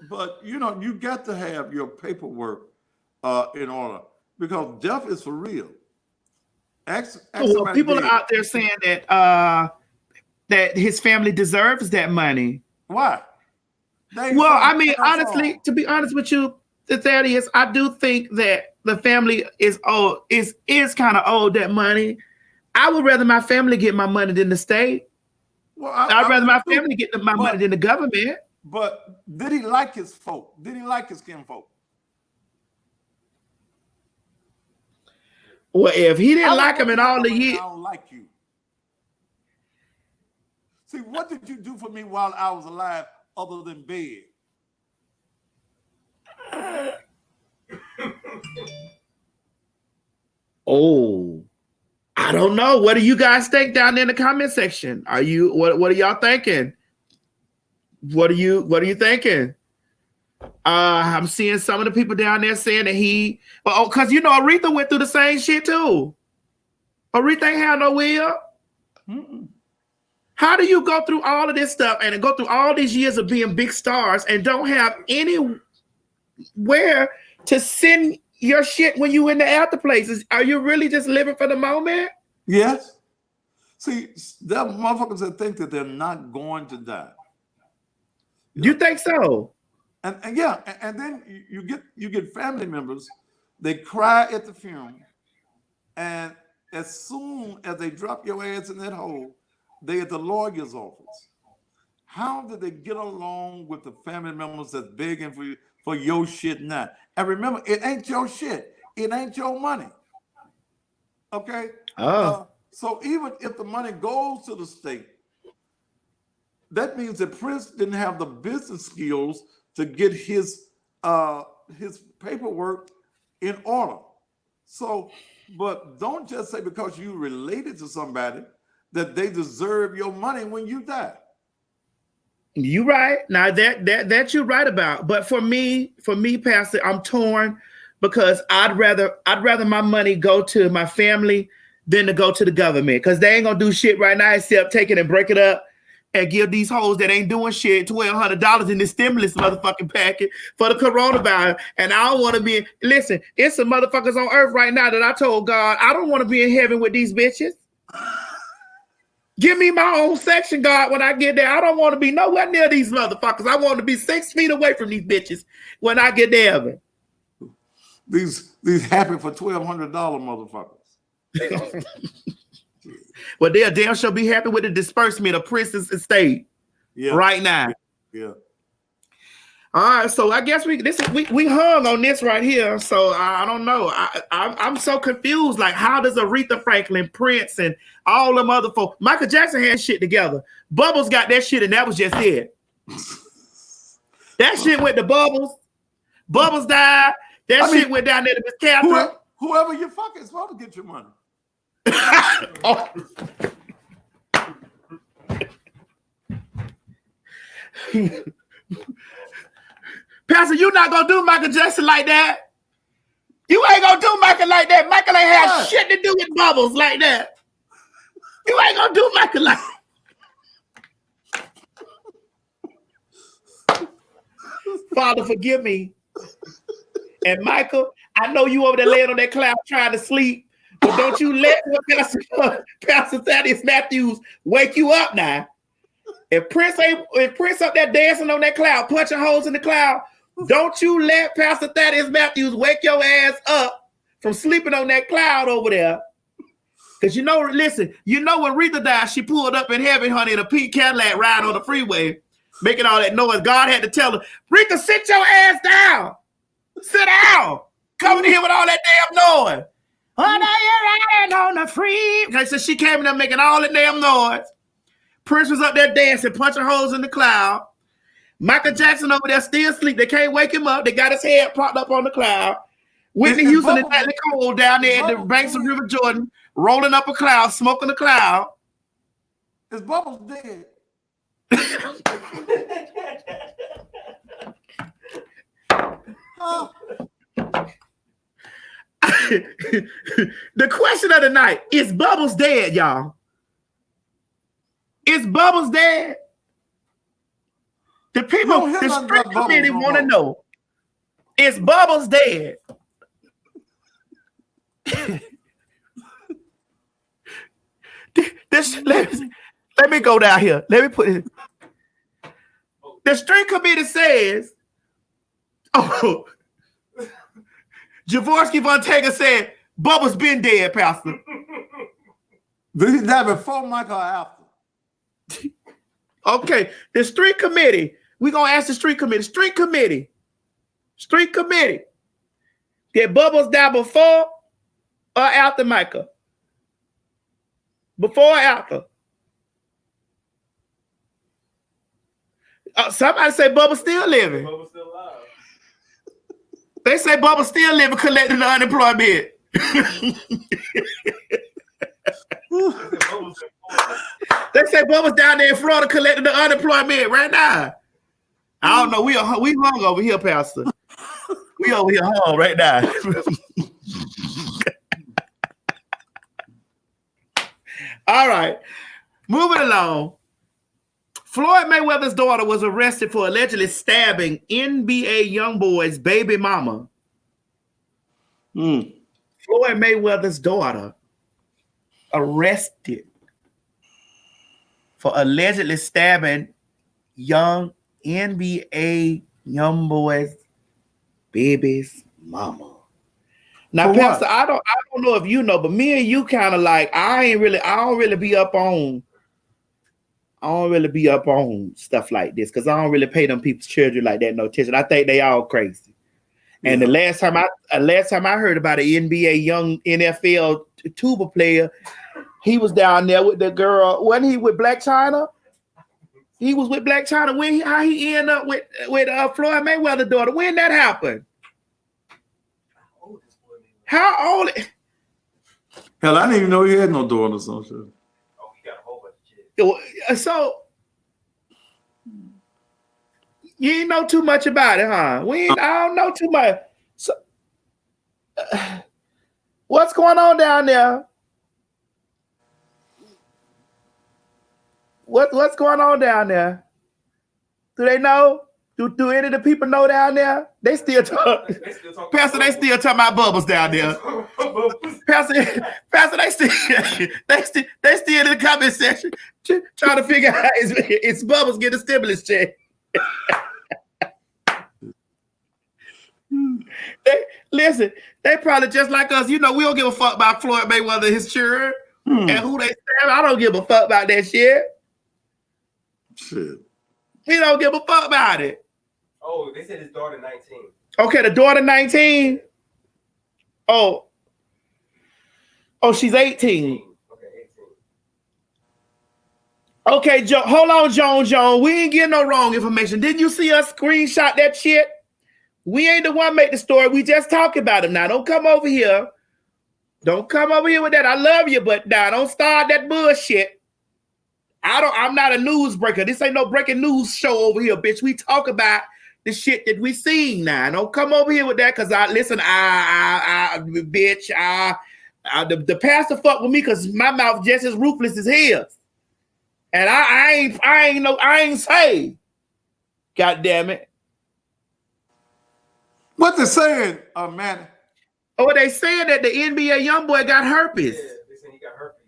But, you know, you got to have your paperwork in order because death is for real. Well, people are out there saying that that his family deserves that money. Why? Well, I mean, honestly, to be honest with you, Thaddeus, I do think that the family is owed, is kind of owed that money. I would rather my family get my money than the state. Well, I'd rather my family get my money than the government. But did he like his folk? Did he like his kinfolk? Well, if he didn't like him in all the years, I don't like you. See, what did you do for me while I was alive other than bed? Oh, I don't know. What do you guys think down there in the comment section? Are you what are y'all thinking? What are you thinking? I'm seeing some of the people down there saying that because you know Aretha went through the same shit too. Aretha ain't had no will. Mm-mm. How do you go through all of this stuff and go through all these years of being big stars and don't have anywhere to send your shit when you in the after places? Are you really just living for the moment? Yes. See, there are motherfuckers that think that they're not going to die. You think so? And yeah, and then you get family members, they cry at the funeral, and as soon as they drop your ass in that hole, they at the lawyer's office. How did they get along with the family members that's begging for your shit now? And remember, it ain't your shit. It ain't your money. Okay? So even if the money goes to the state, that means that Prince didn't have the business skills to get his paperwork in order. So, but don't just say because you related to somebody that they deserve your money when you die. You right. Now that you're right about. But for me, Pastor, I'm torn because I'd rather my money go to my family than to go to the government because they ain't gonna do shit right now except take it and break it up and give these hoes that ain't doing shit $1,200 in this stimulus motherfucking packet for the coronavirus. And I don't want to be, listen, it's some motherfuckers on earth right now that I told God, I don't want to be in heaven with these bitches. Give me my own section, God, when I get there. I don't want to be nowhere near these motherfuckers. I want to be 6 feet away from these bitches when I get there. these happy for $1,200 motherfuckers. Well, they'll damn sure be happy with the disbursement of Prince's estate right now. Yeah. All right, so I guess we hung on this right here. So I don't know. I'm so confused. Like, how does Aretha Franklin, Prince, and all them other folks? Michael Jackson had shit together. Bubbles got that shit, and that was just it. That shit went to Bubbles. Bubbles died. That shit went down there to Miss Catherine. Whoever you fuck is supposed to get your money. Oh. Pastor, you not gonna do Michael Jackson like that. You ain't gonna do Michael like that. Michael ain't have shit to do with Bubbles like that. You ain't gonna do Michael like that. Father, forgive me. And Michael, I know you over there laying on that cloud trying to sleep, but don't you let Pastor Thaddeus Matthews wake you up now. If Prince up there dancing on that cloud, punching holes in the cloud, don't you let Pastor Thaddeus Matthews wake your ass up from sleeping on that cloud over there. Because listen, when Aretha died, she pulled up in heaven, honey, in a pink Cadillac ride on the freeway, making all that noise. God had to tell her, Aretha, sit your ass down. Sit down. Coming in here with all that damn noise. Oh, now you're riding on the free. Okay, so she came in there making all that damn noise. Prince was up there dancing, punching holes in the cloud. Michael Jackson over there still asleep. They can't wake him up. They got his head propped up on the cloud. Whitney Houston and Natalie Cole down there at the banks of River Jordan, rolling up a cloud, smoking a cloud. Is Bubbles dead? The question of the night, is Bubbles dead, y'all? Is Bubbles dead? The people, the street committee want to know, is Bubbles dead? Let me go down here. Let me put it. The street committee says, Javorsky Von Tager said, Bubbles been dead, Pastor. Did he die before Michael or after? Okay, the street committee. We're going to ask the street committee. Street committee. Did Bubbles die before or after Michael? Before or after? Somebody say Bubbles still living. Bubba's still alive. They say Bubbles still living, collecting the unemployment. They say Bubba's down there in Florida collecting the unemployment right now. I don't know. We hung over here, Pastor. We over here hung right now. All right. Moving along. Floyd Mayweather's daughter was arrested for allegedly stabbing NBA YoungBoy's baby mama. Floyd Mayweather's daughter arrested for allegedly stabbing young NBA YoungBoy's baby's mama. Now, for Pastor, what? I don't know if you know, but me and you kind of like I don't really be up on stuff like this because I don't really pay them people's children like that no attention. I think they all crazy. Yeah. And the last time I heard about an NBA young NFL tuba player, he was down there with the girl. Wasn't he with Black China? He was with Black China. How he ended up with Floyd Mayweather's daughter? When that happened? How old? Hell, I didn't even know he had no daughter or some shit. Oh, he got a whole bunch of kids. So you ain't know too much about it, huh? I don't know too much. So, what's going on down there? What's going on down there? Do they know? Do any of the people know down there? They still talk. Pastor, they still talking about Bubbles down there. Pastor, they still in the comment section trying to figure out it's Bubbles getting a stimulus check. Listen, they probably just like us. You know, we don't give a fuck about Floyd Mayweather and his children and who they stab. I don't give a fuck about that shit. Shit. We don't give a fuck about it. Oh, they said his daughter 19. Okay, the daughter 19. Oh, she's 18. Okay, Joe, hold on, Joan. We ain't getting no wrong information. Didn't you see us screenshot that shit? We ain't the one make the story. We just talk about him now. Don't come over here. Don't come over here with that. I love you, but now don't start that bullshit. I'm not a newsbreaker. This ain't no breaking news show over here, bitch. We talk about the shit that we seen now. Don't come over here with that, cause the pastor fuck with me because my mouth just as ruthless as his. And I ain't saved. God damn it. What they saying, man? Oh, they saying that the NBA young boy got herpes. Yeah, they saying he got herpes.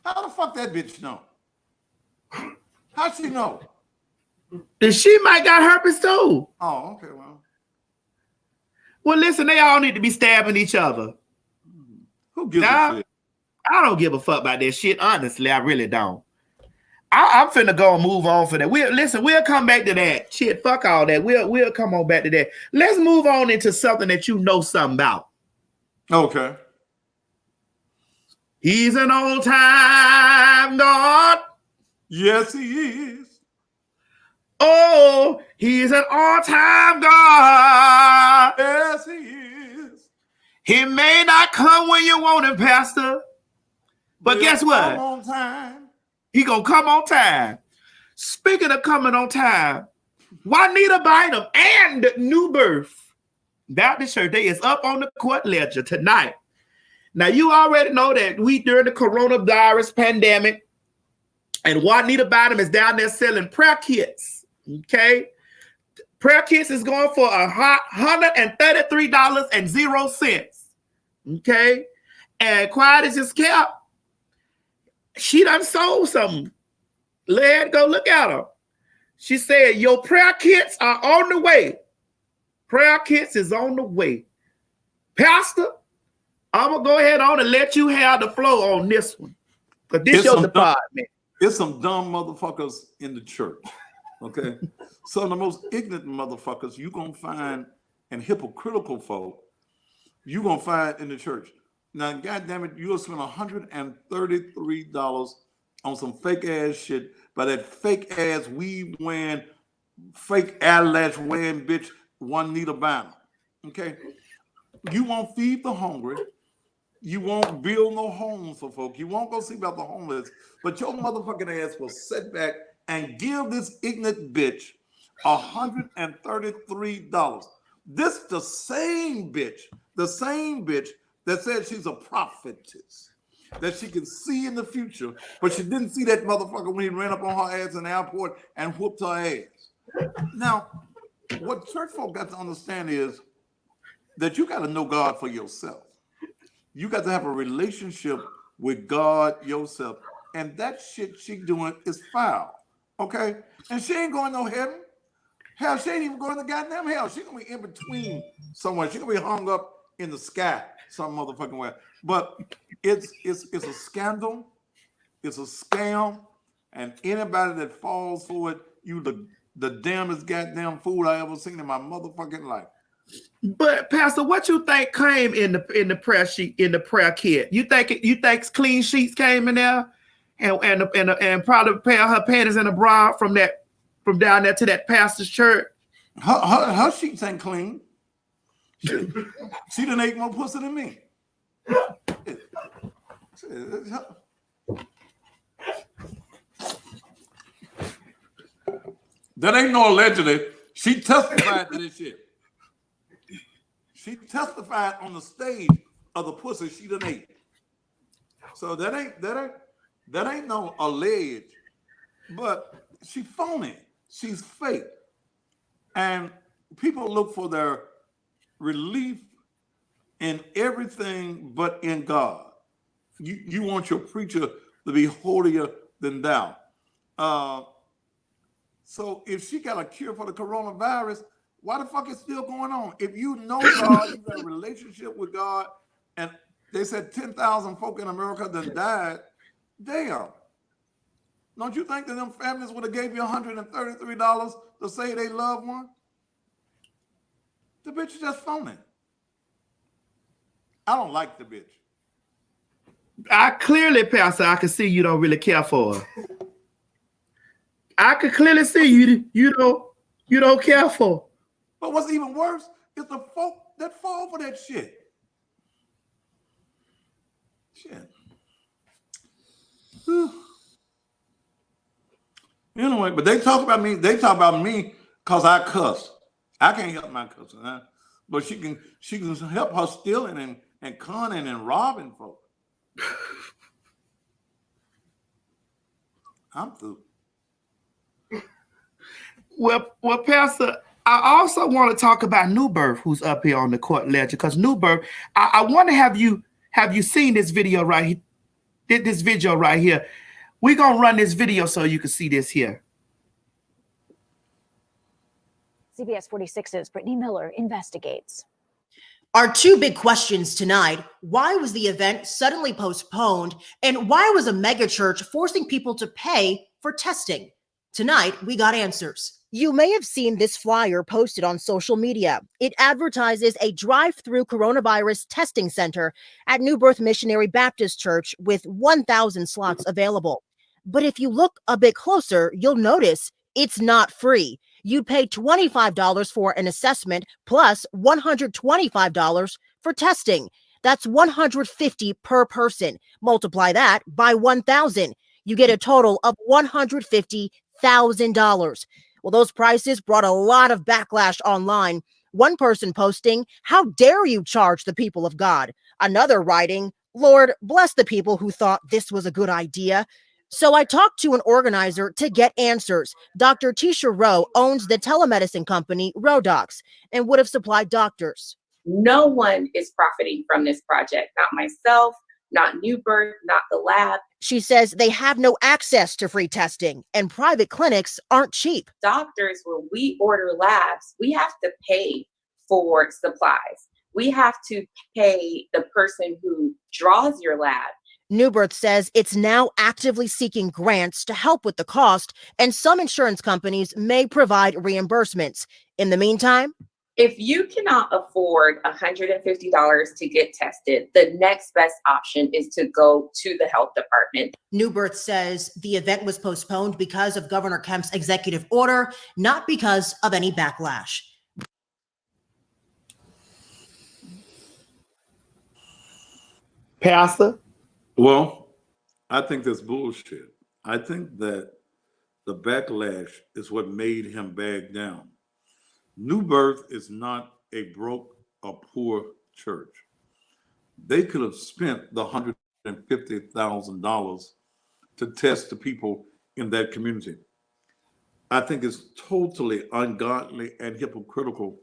How the fuck that bitch know? How she know? And she might got herpes too. Oh, okay, Well, listen, they all need to be stabbing each other. Who gives a shit? I don't give a fuck about that shit. Honestly, I really don't. I'm finna go and move on for that. We'll come back to that. Shit, fuck all that. We'll come on back to that. Let's move on into something that you know something about. Okay. He's an old time God. Yes, he is. Oh, he's an all-time God. Yes, he is. He may not come when you want him, Pastor. But guess what? Come on time. He gonna come on time. Speaking of coming on time, Juanita Bynum and New Birth Baptist Church, they is up on the court ledger tonight. Now, you already know that we during the coronavirus pandemic, and Juanita Bynum is down there selling prayer kits. Okay, prayer kits is going for $133.00. Okay, and quiet as just kept. She done sold something. Let go look at her. She said, your prayer kits are on the way. Prayer kits is on the way. Pastor, I'm going to go ahead on and let you have the flow on this one. Because this is your department. There's some dumb motherfuckers in the church. Okay? Some of the most ignorant motherfuckers you're going to find and hypocritical folk you're going to find in the church. Now, goddamn it, you'll spend $133 on some fake ass shit by that fake ass weave wearing, fake eyelash wearing bitch Juanita Bynum. Okay, you won't feed the hungry, you won't build no homes for folk, you won't go see about the homeless, but your motherfucking ass will sit back and give this ignorant bitch $133. This the same bitch that said she's a prophetess, that she can see in the future, but she didn't see that motherfucker when he ran up on her ass in the airport and whooped her ass. Now, what church folk got to understand is that you got to know God for yourself. You got to have a relationship with God yourself. And that shit she doing is foul, okay? And she ain't going no heaven. Hell, she ain't even going to goddamn hell. She's going to be in between somewhere. She's going to be hung up in the sky some motherfucking way. But it's a scandal. It's a scam. And anybody that falls for it, you the damnest goddamn fool I ever seen in my motherfucking life. But Pastor, what you think came in the prayer sheet, in the prayer kit? You think clean sheets came in there and probably pair her panties and a bra from down there to that pastor's church? Her sheets ain't clean. She done ate more pussy than me. That ain't no allegedly. She testified to this shit. She testified on the stage of the pussy she done ate. So that ain't no alleged. But she phony. She's fake. And people look for their relief in everything but in God. You want your preacher to be holier than thou. So if she got a cure for the coronavirus, Why the fuck is still going on? If you know God, you got a relationship with God, and they said 10,000 folk in America done died, damn. Don't you think that them families would have gave you $133 to say they loved one? The bitch is just phoning. I don't like the bitch. I clearly, Pastor, I can see you don't really care for her. I can clearly see you don't care for her. But what's even worse is the folk that fall for that shit. Shit. Whew. Anyway, but they talk about me. They talk about me because I cuss. I can't help my cussing, huh? But she can help her stealing and conning and robbing folks. I'm through. Well, Pastor, I also want to talk about New Birth, who's up here on the court ledger. Because New Birth, I want to have you seen this video right here? Did this video right here? We're gonna run this video so you can see this here. CBS 46's Brittany Miller investigates. Our two big questions tonight: why was the event suddenly postponed? And why was a megachurch forcing people to pay for testing? Tonight, we got answers. You may have seen this flyer posted on social media. It advertises a drive-through coronavirus testing center at New Birth Missionary Baptist Church with 1,000 slots available. But if you look a bit closer, you'll notice it's not free. You'd pay $25 for an assessment plus $125 for testing. That's $150 per person. Multiply that by 1,000. You get a total of $150,000. Well, those prices brought a lot of backlash online. One person posting, "How dare you charge the people of God?" Another writing, "Lord, bless the people who thought this was a good idea." So I talked to an organizer to get answers. Dr. Tisha Rowe owns the telemedicine company Rodox and would have supplied doctors. No one is profiting from this project, not myself, not New Birth, not the lab. She says they have no access to free testing and private clinics aren't cheap. Doctors, when we order labs, we have to pay for supplies. We have to pay the person who draws your lab. New Birth says it's now actively seeking grants to help with the cost, and some insurance companies may provide reimbursements. In the meantime, if you cannot afford $150 to get tested, the next best option is to go to the health department. New Birth says the event was postponed because of Governor Kemp's executive order, not because of any backlash. Pastor? Well, I think that's bullshit. I think that the backlash is what made him back down. New Birth is not a broke or poor church. They could have spent the $150,000 to test the people in that community. I think it's totally ungodly and hypocritical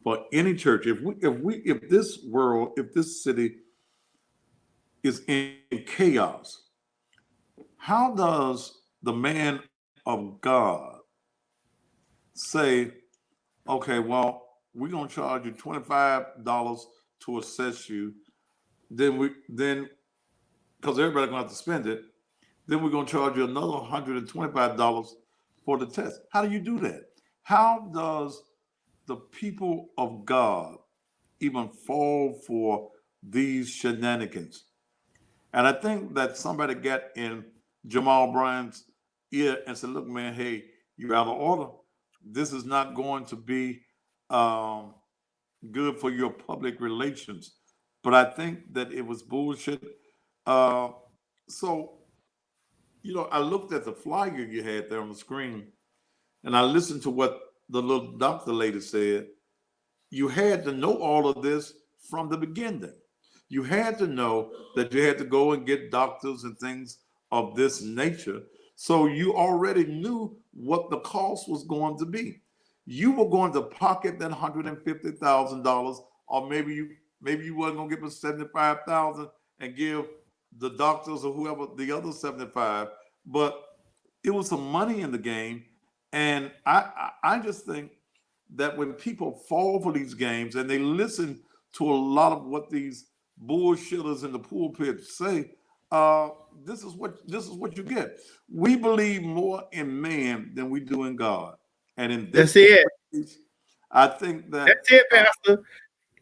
for any church. If this world, if this city is in chaos, how does the man of God say, okay, well, we're gonna charge you $25 to assess you, then because everybody's gonna have to spend it, then we're gonna charge you another $125 for the test. How do you do that? How does the people of God even fall for these shenanigans? And I think that somebody got in Jamal Bryant's ear and said, look, man, hey, you're out of order. This is not going to be good for your public relations. But I think that it was bullshit. So, you know, I looked at the flyer you had there on the screen and I listened to what the little doctor lady said. You had to know all of this from the beginning. You had to know that you had to go and get doctors and things of this nature. So you already knew what the cost was going to be. You were going to pocket that $150,000, or maybe you wasn't going to give us $75,000 and give the doctors or whoever the other $75,000. But it was some money in the game, and I just think that when people fall for these games and they listen to a lot of what these bullshitters in the pulpit say, this is what you get. We believe more in man than we do in God, and in this case, I think that's it, Pastor.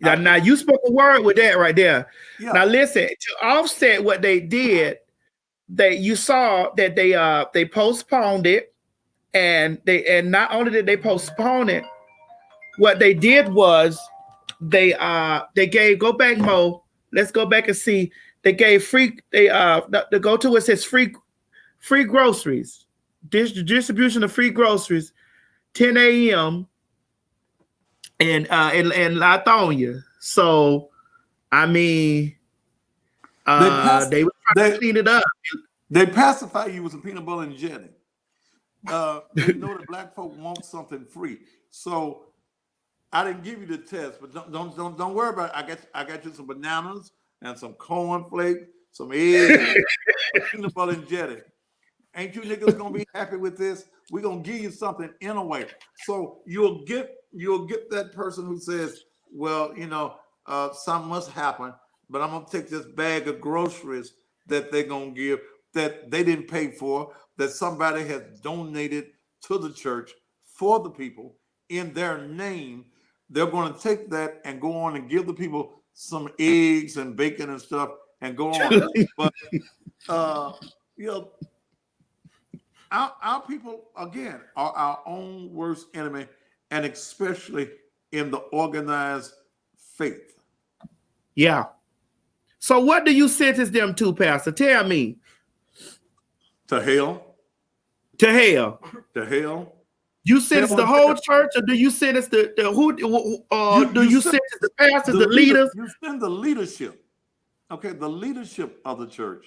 Now you spoke a word with that right there. Yeah. Now listen, to offset what they did, you saw that they postponed it, and not only did they postpone it, what they did was they gave, go back, Mo. Let's go back and see. They gave free. The go to it says free groceries, distribution of free groceries, 10 a.m. in Lithonia. So, I mean, they were trying to clean it up. They pacify you with some peanut butter and jelly. They know that black folk want something free. So I didn't give you the test, but don't worry about it. I got you some bananas and some cornflakes, some eggs, peanut butter and jelly. Ain't you niggas gonna be happy with this? We're gonna give you something in a way. So you'll get that person who says, well, something must happen, but I'm gonna take this bag of groceries that they're gonna give that they didn't pay for, that somebody has donated to the church for the people in their name. They're going to take that and go on and give the people some eggs and bacon and stuff and go on. But our people, again, are our own worst enemy, and especially in the organized faith. Yeah. So what do you sentence them to, Pastor? Tell me. To hell. To hell. To hell. You sentence the whole church, or do you sentence the you sentence the pastors, the leaders? You send the leadership. Okay, the leadership of the church.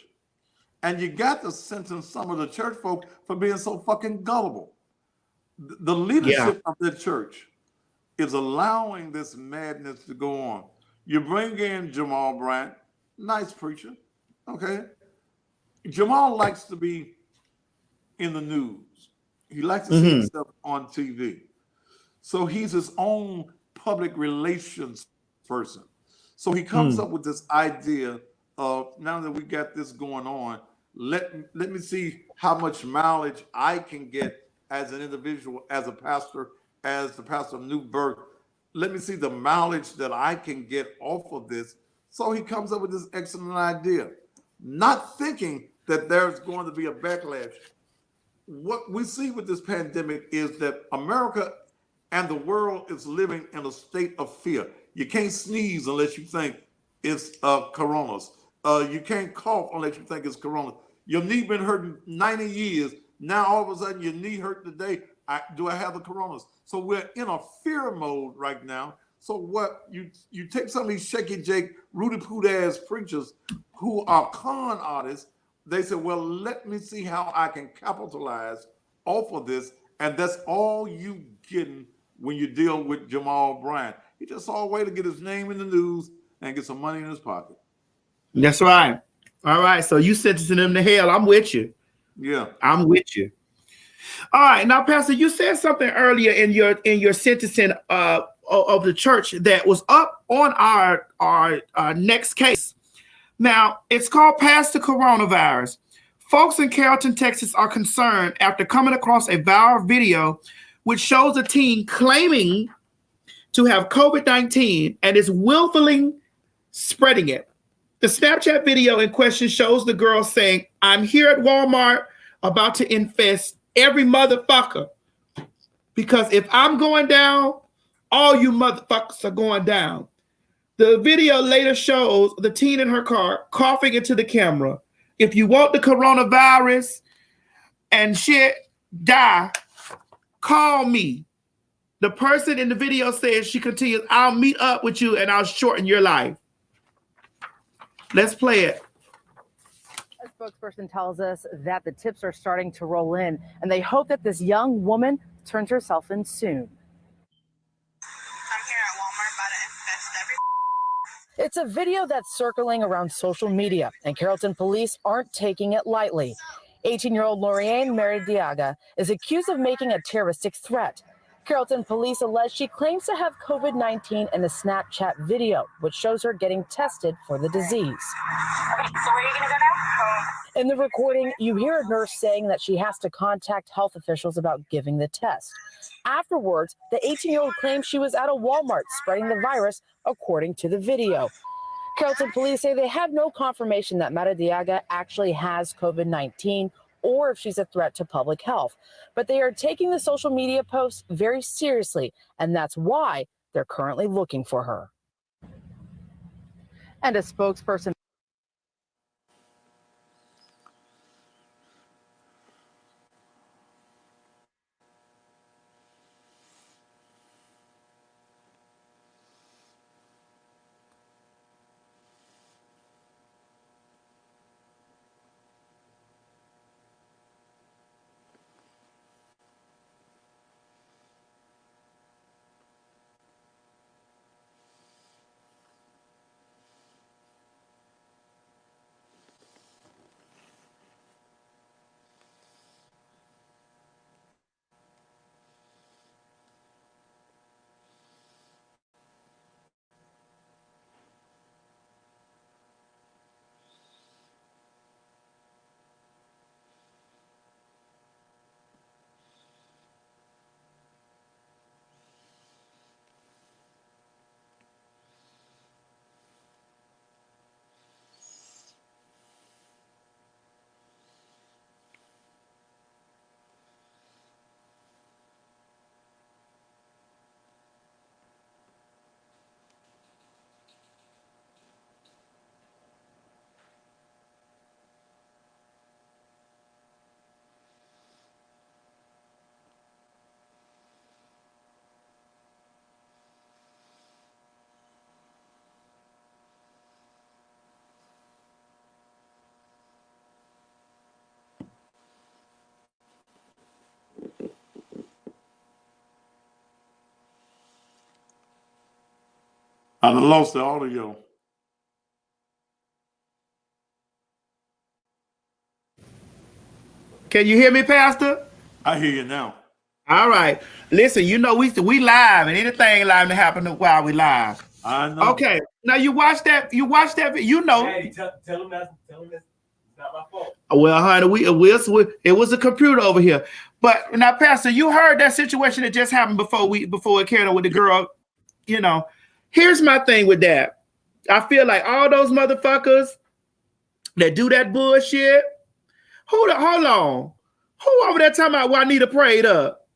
And you got to sentence some of the church folk for being so fucking gullible. The leadership of the church is allowing this madness to go on. You bring in Jamal Bryant, nice preacher, okay? Jamal likes to be in the news. He likes to see himself on TV. So he's his own public relations person. So he comes up with this idea of, now that we got this going on, let me see how much mileage I can get as an individual, as a pastor, as the pastor of New Birth. Let me see the mileage that I can get off of this. So he comes up with this excellent idea, not thinking that there's going to be a backlash. What we see with this pandemic is that America and the world is living in a state of fear. You can't sneeze unless you think it's coronas. You can't cough unless you think it's corona. Your knee been hurting 90 years. Now all of a sudden your knee hurt today. Do I have the coronas? So we're in a fear mode right now. So what you take some of these shaky Jake, Rudy Poot ass preachers who are con artists. They said, well, let me see how I can capitalize off of this. And that's all you getting when you deal with Jamal Bryant. He just saw a way to get his name in the news and get some money in his pocket. That's right. All right. So you sentencing them to hell. I'm with you. Yeah. I'm with you. All right. Now, Pastor, you said something earlier in your sentencing of the church that was up on our next case. Now, it's called Past the Coronavirus. Folks in Carrollton, Texas are concerned after coming across a viral video which shows a teen claiming to have COVID-19 and is willfully spreading it. The Snapchat video in question shows the girl saying, I'm here at Walmart about to infest every motherfucker, because if I'm going down, all you motherfuckers are going down. The video later shows the teen in her car coughing into the camera. If you want the coronavirus and shit, die, call me. The person in the video says, she continues, I'll meet up with you and I'll shorten your life. Let's play it. A spokesperson tells us that the tips are starting to roll in, and they hope that this young woman turns herself in soon. I'm here at Walmart about to infest every. It's a video that's circling around social media, and Carrollton police aren't taking it lightly. 18-year-old Lorianne Merediaga is accused of making a terroristic threat. Carrollton police allege she claims to have COVID-19 in a Snapchat video, which shows her getting tested for the disease. Okay, so where are you gonna go now? In the recording, you hear a nurse saying that she has to contact health officials about giving the test. Afterwards, the 18-year-old claims she was at a Walmart spreading the virus, according to the video. Carrollton police say they have no confirmation that Madariaga actually has COVID-19 or if she's a threat to public health, but they are taking the social media posts very seriously, and that's why they're currently looking for her. And a spokesperson. I done lost the audio. Can you hear me, Pastor? I hear you now. All right. Listen, you know we live, and anything live to happen while we live. I know. Okay. Now you watch that. You watch that. You know. Daddy, tell him that's not my fault. Well, honey, it was a computer over here. But now, Pastor, you heard that situation that just happened before it carried on with the girl. You know, here's my thing with that. I feel like all those motherfuckers that do that bullshit. Hold on. Who over there talking about Juanita prayed up?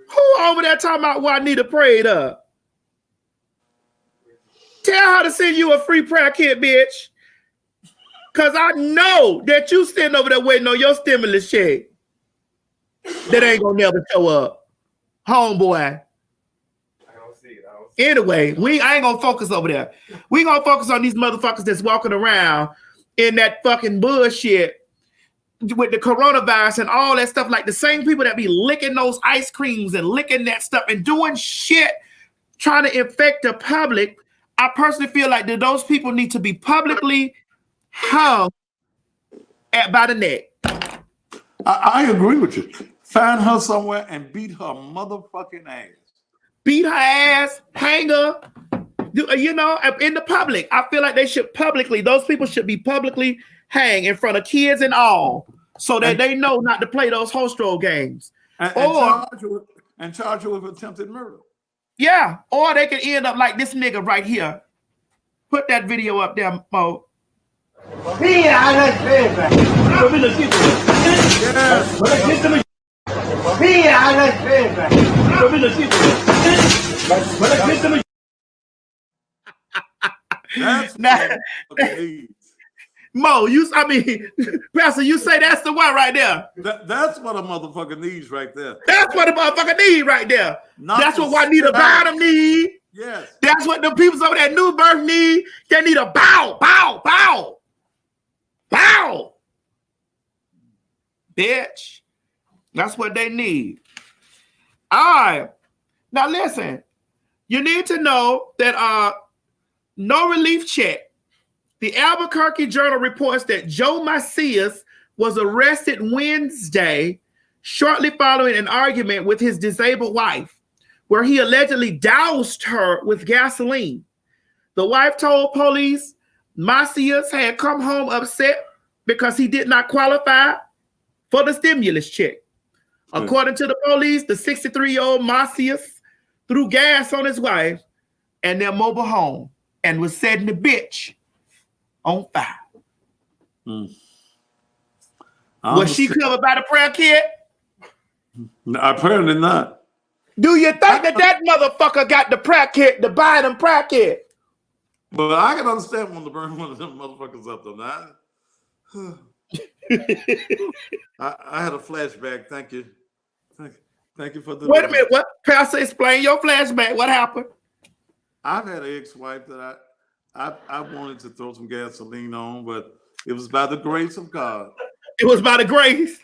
Who over there talking about Juanita prayed up? Tell her to send you a free prayer kit, bitch. Because I know that you sitting over there waiting on your stimulus check. That ain't going to never show up. Homeboy. I don't see it. Anyway, I ain't going to focus over there. We going to focus on these motherfuckers that's walking around in that fucking bullshit with the coronavirus and all that stuff, like the same people that be licking those ice creams and licking that stuff and doing shit, trying to infect the public. I personally feel like that those people need to be publicly hung by the neck. I agree with you. Find her somewhere and beat her motherfucking ass. Beat her ass, hang her. You know, in the public, I feel like those people should be publicly hanged in front of kids and all, so that they know not to play those hostro games. And charge you with attempted murder. Yeah, or they could end up like this nigga right here. Put that video up there, Mo. That's Mo, Pastor, you say that's the one right there. That's what a motherfucker needs right there. That's what a motherfucker need right there. That's what Juanita Bottom need. Yes. That's what the people over that new birth need. They need a bow, bow, bow, bow. Bitch. That's what they need. All right. Now listen, you need to know that no relief check. The Albuquerque Journal reports that Joe Macias was arrested Wednesday shortly following an argument with his disabled wife, where he allegedly doused her with gasoline. The wife told police Macias had come home upset because he did not qualify for the stimulus check. According to the police, the 63-year-old Macias threw gas on his wife and their mobile home and was setting the bitch on fire. Was she covered by the prayer kit? No, apparently not. Do you think that motherfucker got the prayer kit, the Biden prayer kit? But I can understand when to burn one of them motherfuckers up though. Now, I had a flashback. Thank you. Thank you for the. Wait a minute. What? Pastor, explain your flashback. What happened? I've had an ex-wife that I wanted to throw some gasoline on, but it was by the grace of God. It was by the grace.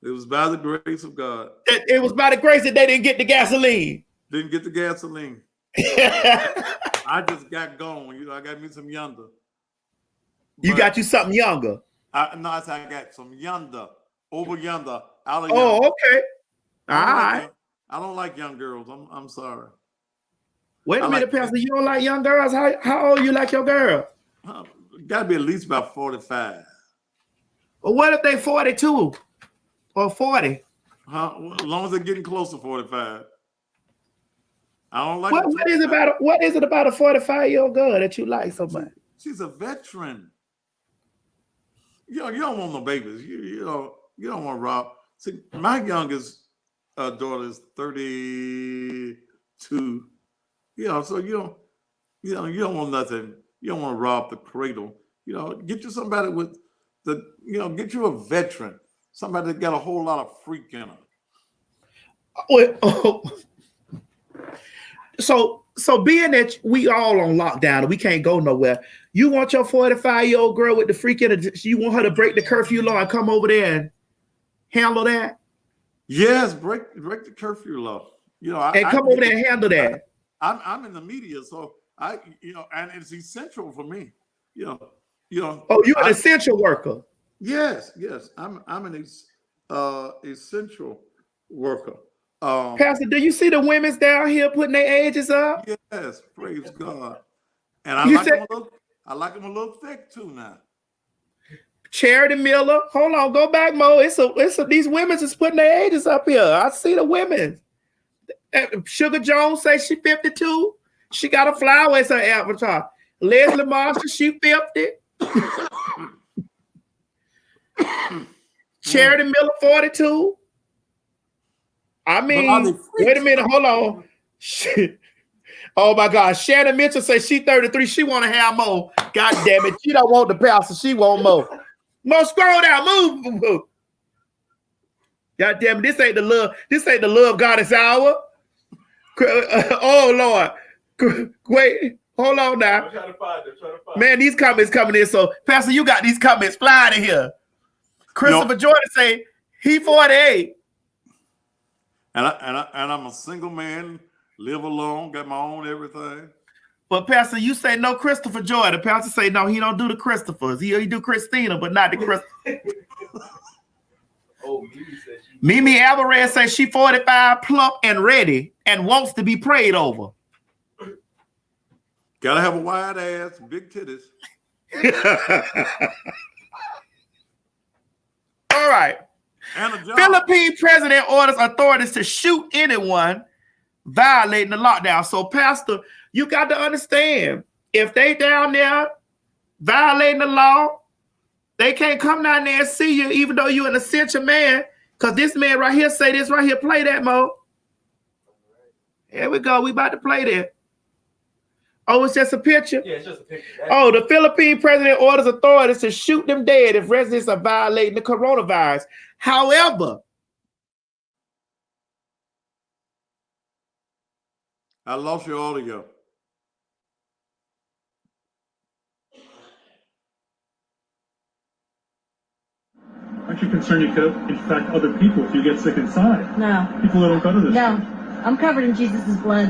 It was by the grace of God. It was by the grace that they didn't get the gasoline. Didn't get the gasoline. I just got going. You know, I got me some yonder. You got you something younger. I got some yonder, over yonder, out of yonder. Oh, okay. All right. I don't like young girls. I'm sorry. Wait a minute, Pastor. You don't like young girls? How old you like your girl? Got to be at least about 45. Well, what if they 42 or 40? As long as they're getting close to 45. I don't like. What is it about a 45-year-old girl that you like so much? She's a veteran. You don't want no babies. You don't want to rob. See, my youngest daughter is 32. So you don't want nothing. You don't want to rob the cradle. Get you somebody with get you a veteran, somebody that got a whole lot of freak in her. So being that we all on lockdown and we can't go nowhere, you want your 45-year-old girl with the freak in her, you want her to break the curfew law and come over there and handle that? Yes, break the curfew law. And come over there and handle that. I'm in the media, so and it's essential for me. Oh, you're an essential worker. Yes. I'm an essential worker. Pastor, do you see the women's down here putting their ages up? Yes, praise God. And I like them a little thick too now. Charity Miller, hold on, go back, Mo. These women is putting their ages up here. I see the women. Sugar Jones says she 52. She got a flower as her avatar. Leslie Marshall, she 50. Charity Miller, 42. I mean, wait a minute, hold on. Oh my God, Shannon Mitchell says she 33. She want to have more. God damn it, she don't want the pastor. She want more. Mo, scroll down, move. God damn it, this ain't the love. This ain't the love goddess hour. Oh Lord, wait, hold on now. I'm trying to find it. Man, these comments coming in. So, Pastor, you got these comments flying in here. Christopher Jordan say he 48. And I'm a single man, live alone, got my own everything. But Pastor, you say no Christopher Jordan. Pastor say no, he don't do the Christophers. He do Christina, but not the Christopher. Mimi Alvarez says she 45, plump and ready, and wants to be prayed over. Gotta have a wide ass, big titties. All right. Philippine president orders authorities to shoot anyone violating the lockdown. So, Pastor, you got to understand, if they down there violating the law, they can't come down there and see you, even though you're an essential man, because this man right here say this right here, play that, Mo. Here we go. We about to play that. Oh, it's just a picture? Yeah, it's just a picture. Oh, the Philippine president orders authorities to shoot them dead if residents are violating the coronavirus. However, I lost your audio. Aren't you concerned you could infect other people if you get sick inside? No. People that don't go to this. No. I'm covered in Jesus' blood.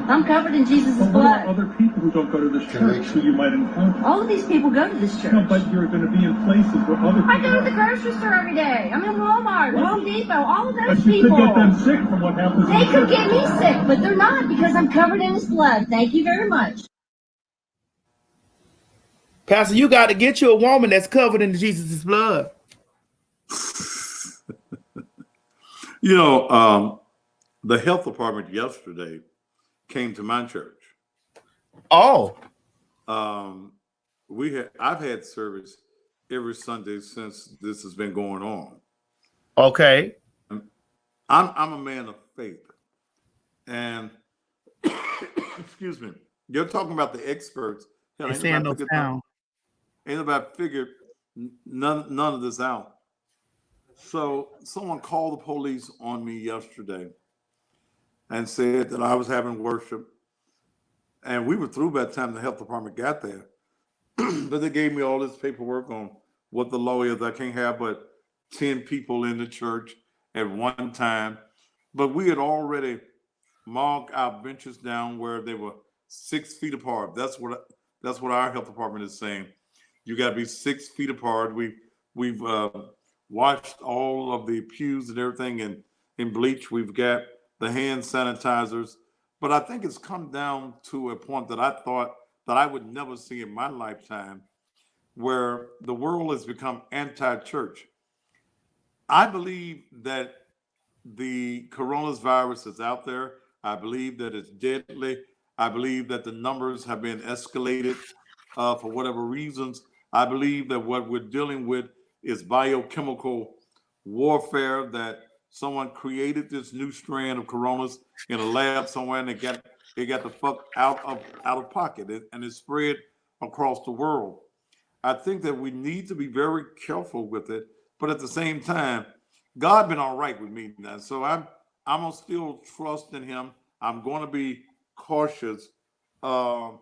I'm covered in Jesus' blood. What about other people who don't go to this church who you might encounter? All of these people go to this church. No, but you're going to be in places where other people. I go to the grocery store every day. I'm in Walmart, Home Depot, all of those people. But you could get them sick from what happens. They could get me sick, but they're not because I'm covered in His blood. Thank you very much. Pastor, you got to get you a woman that's covered in Jesus' blood. You know, the health department yesterday came to my church. Oh. I've had service every Sunday since this has been going on. Okay. I'm a man of faith. And excuse me, you're talking about the experts. Hell, ain't nobody figured none of this out. So someone called the police on me yesterday and said that I was having worship. And we were through by the time the health department got there. But they gave me all this paperwork on what the law is. I can't have but 10 people in the church at one time. But we had already marked our benches down where they were 6 feet apart. That's what our health department is saying. You got to be 6 feet apart. We've washed all of the pews and everything in bleach. We've got the hand sanitizers. But I think it's come down to a point that I thought that I would never see in my lifetime, where the world has become anti-church. I believe that the coronavirus is out there. I believe that it's deadly. I believe that the numbers have been escalated for whatever reasons. I believe that what we're dealing with is biochemical warfare, that someone created this new strand of coronas in a lab somewhere, and it got the fuck out of pocket, and it spread across the world. I think that we need to be very careful with it, but at the same time, God been all right with me now, so I'm gonna still trust in Him. I'm going to be cautious, but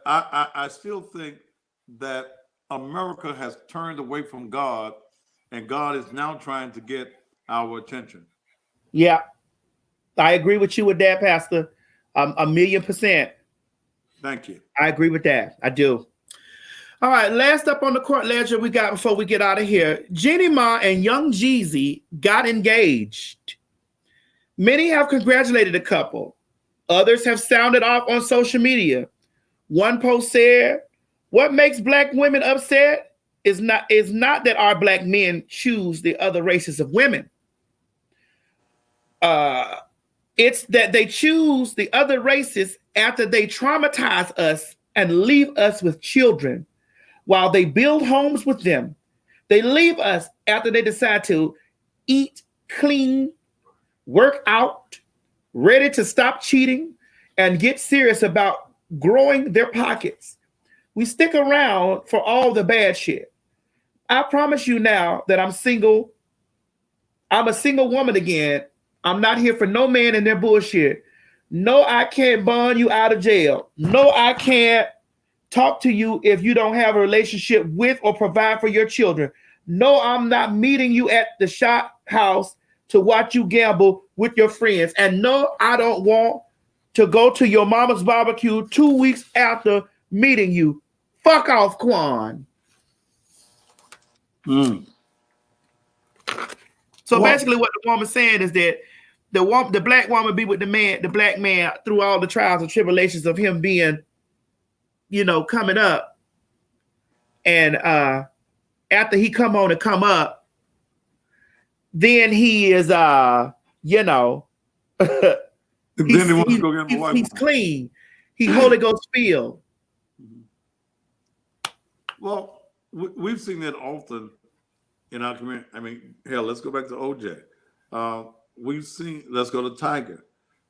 I still think that America has turned away from God, and God is now trying to get our attention. Yeah, I agree with you with that, Pastor. 1,000,000%. Thank you. I agree with that. I do. All right, last up on the court ledger we got before we get out of here. Jeannie Ma and Young Jeezy got engaged. Many have congratulated the couple. Others have sounded off on social media. One post said, "What makes Black women upset is not that our Black men choose the other races of women. It's that they choose the other races after they traumatize us and leave us with children while they build homes with them. They leave us after they decide to eat clean, work out, ready to stop cheating, and get serious about growing their pockets. We stick around for all the bad shit. I promise you now that I'm single. I'm a single woman again. I'm not here for no man and their bullshit. No, I can't bond you out of jail. No, I can't talk to you if you don't have a relationship with or provide for your children. No, I'm not meeting you at the shop house to watch you gamble with your friends. And no, I don't want to go to your mama's barbecue 2 weeks after meeting you. Fuck off, Quan." So basically what the woman's saying is that the Black woman be with the Black man through all the trials and tribulations of him being, coming up. And after he come up, then he is, then he wants to go get him a wife. He's clean. He Holy Ghost filled. Well, we've seen that often in our community. I mean, hell, let's go back to OJ. Let's go to Tiger.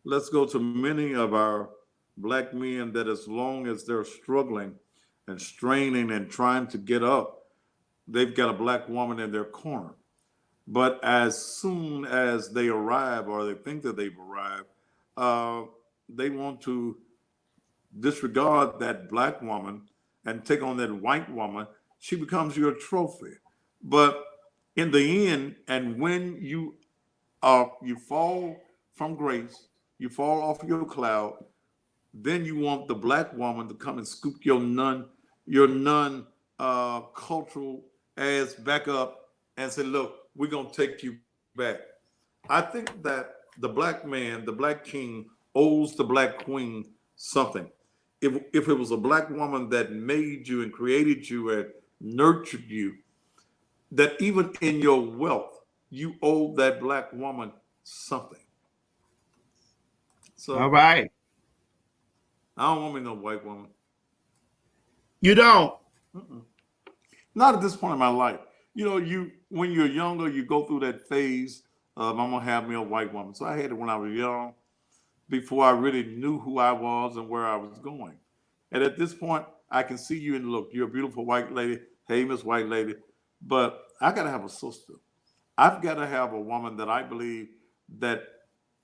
Let's go to many of our Black men that as long as they're struggling and straining and trying to get up, they've got a Black woman in their corner. But as soon as they arrive or they think that they've arrived, they want to disregard that Black woman and take on that white woman. She becomes your trophy. But in the end, and when you fall from grace. You fall off your cloud. Then you want the black woman to come and scoop your cultural ass back up and say, look, we're going to take you back. I think that the black man, the black king, owes the black queen something. If it was a black woman that made you and created you and nurtured you, that even in your wealth, you owe that black woman something. So, all right. I don't want me no white woman. You don't? Not at this point in my life. You know, when you're younger, you go through that phase of, I'm gonna have me a white woman. So I had it when I was young, before I really knew who I was and where I was going. And at this point, I can see you and look, you're a beautiful white lady. Hey, Miss White Lady. But I gotta have a sister. I've gotta have a woman that I believe that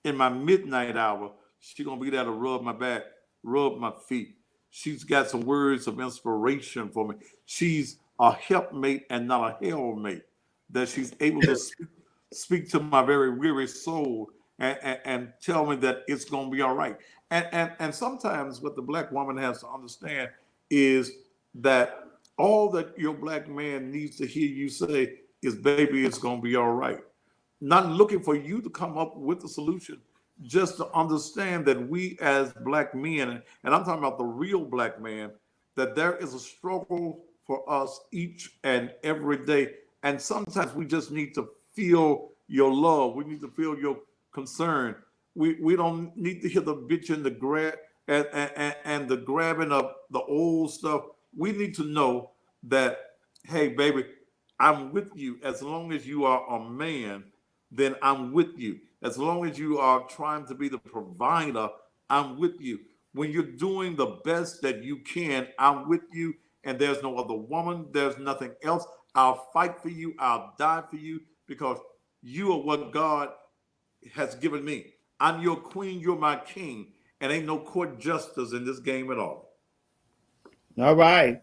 in my midnight hour, she's gonna be there to rub my back, rub my feet. She's got some words of inspiration for me. She's a helpmate and not a hellmate. That she's able to speak to my very weary soul and tell me that it's gonna be all right. And sometimes what the black woman has to understand is that all that your black man needs to hear you say is, baby, it's gonna be all right. Not looking for you to come up with the solution, just to understand that we as black men, and I'm talking about the real black man, that there is a struggle for us each and every day. And sometimes we just need to feel your love. We need to feel your concern. We don't need to hear the bitch and the grab and the grabbing of the old stuff. We need to know that, hey, baby, I'm with you. As long as you are a man, then I'm with you. As long as you are trying to be the provider, I'm with you. When you're doing the best that you can, I'm with you. And there's no other woman. There's nothing else. I'll fight for you. I'll die for you, because you are what God has given me. I'm your queen. You're my king. And ain't no court justice in this game at all. All right.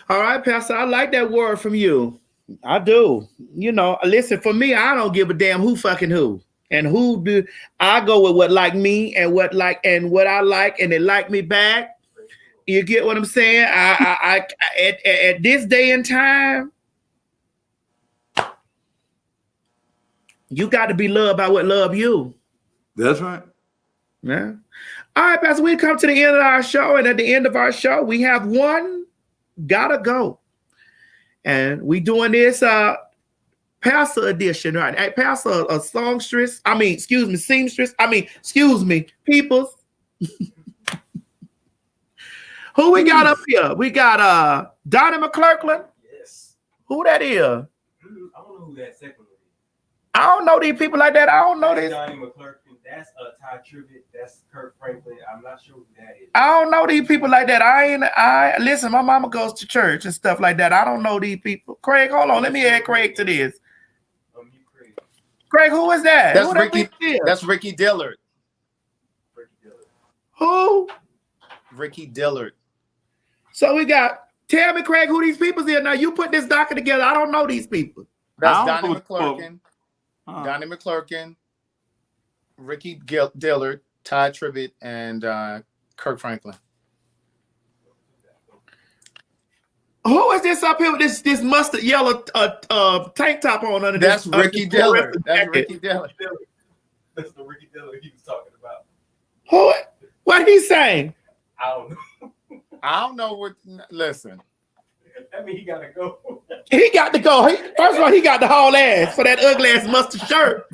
All right, Pastor. I like that word from you. I do. You know, listen, for me, I don't give a damn who fucking who. And who do I go with? What like me and what I like, and they like me back. You get what I'm saying? I at this day and time, you got to be loved by what love you. That's right. Yeah. All right, Pastor, we come to the end of our show, and at the end of our show, we have one gotta go, and we doing this Pastor edition, right? Hey, Pastor, a songstress. Seamstress. Peoples. Who we got up here? We got Donnie McClurkin. Yes. Who that is? I don't know who that second one is. I don't know these people like that. I don't know this. Donnie McClurkin. That's Ty Tribbett. That's Kirk Franklin. I'm not sure who that is. I don't know these people like that. I listen, my mama goes to church and stuff like that. I don't know these people. Craig, hold on. Let me add Craig to this. Craig, who is that? That's who Ricky. That's Ricky Dillard. Who? Ricky Dillard. So we got, tell me, Craig, who these people is. Now you put this docket together. I don't know these people. That's Donnie McClurkin. Donnie McClurkin, Ricky Dillard, Ty Tribbett, and Kirk Franklin. Who is this up here with this mustard yellow tank top on under That's this? Ricky Dillard. That's Ricky Dillard. That's the Ricky Dillard he was talking about. Who? What he saying? I don't know. I don't know what. Listen. That means he gotta go. He got to go. First of all, he got the whole ass for that ugly ass mustard shirt.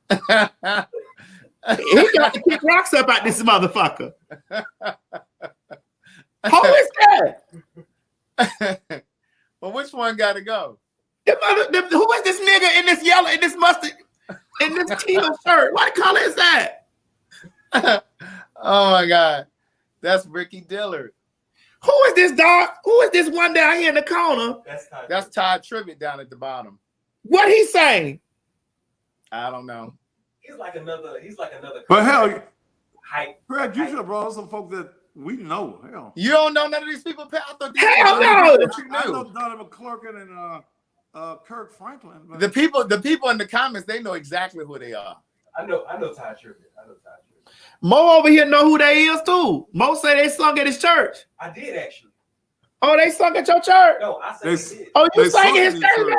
He got to kick rocks up out this motherfucker. Who is that? Well, which one got to go? Who is this nigga in this yellow, in this mustard, in this teal shirt? What color is that? Oh my God, that's Ricky Dillard. Who is this dog? Who is this one down here in the corner? That's Ty Tribbett down at the bottom. What he saying? I don't know. He's like another. But hell, hype. Greg, you should have brought us some folks that we know. Hell, you don't know none of these people. I thought these hell no. I know Donnie McClurkin and Kirk Franklin. The people in the comments, they know exactly who they are. I know Ty Tribbett. Mo over here know who they is too. Mo say they sung at his church. I did actually. Oh, they sung at your church? No, I said they did. Oh, you sang at his church?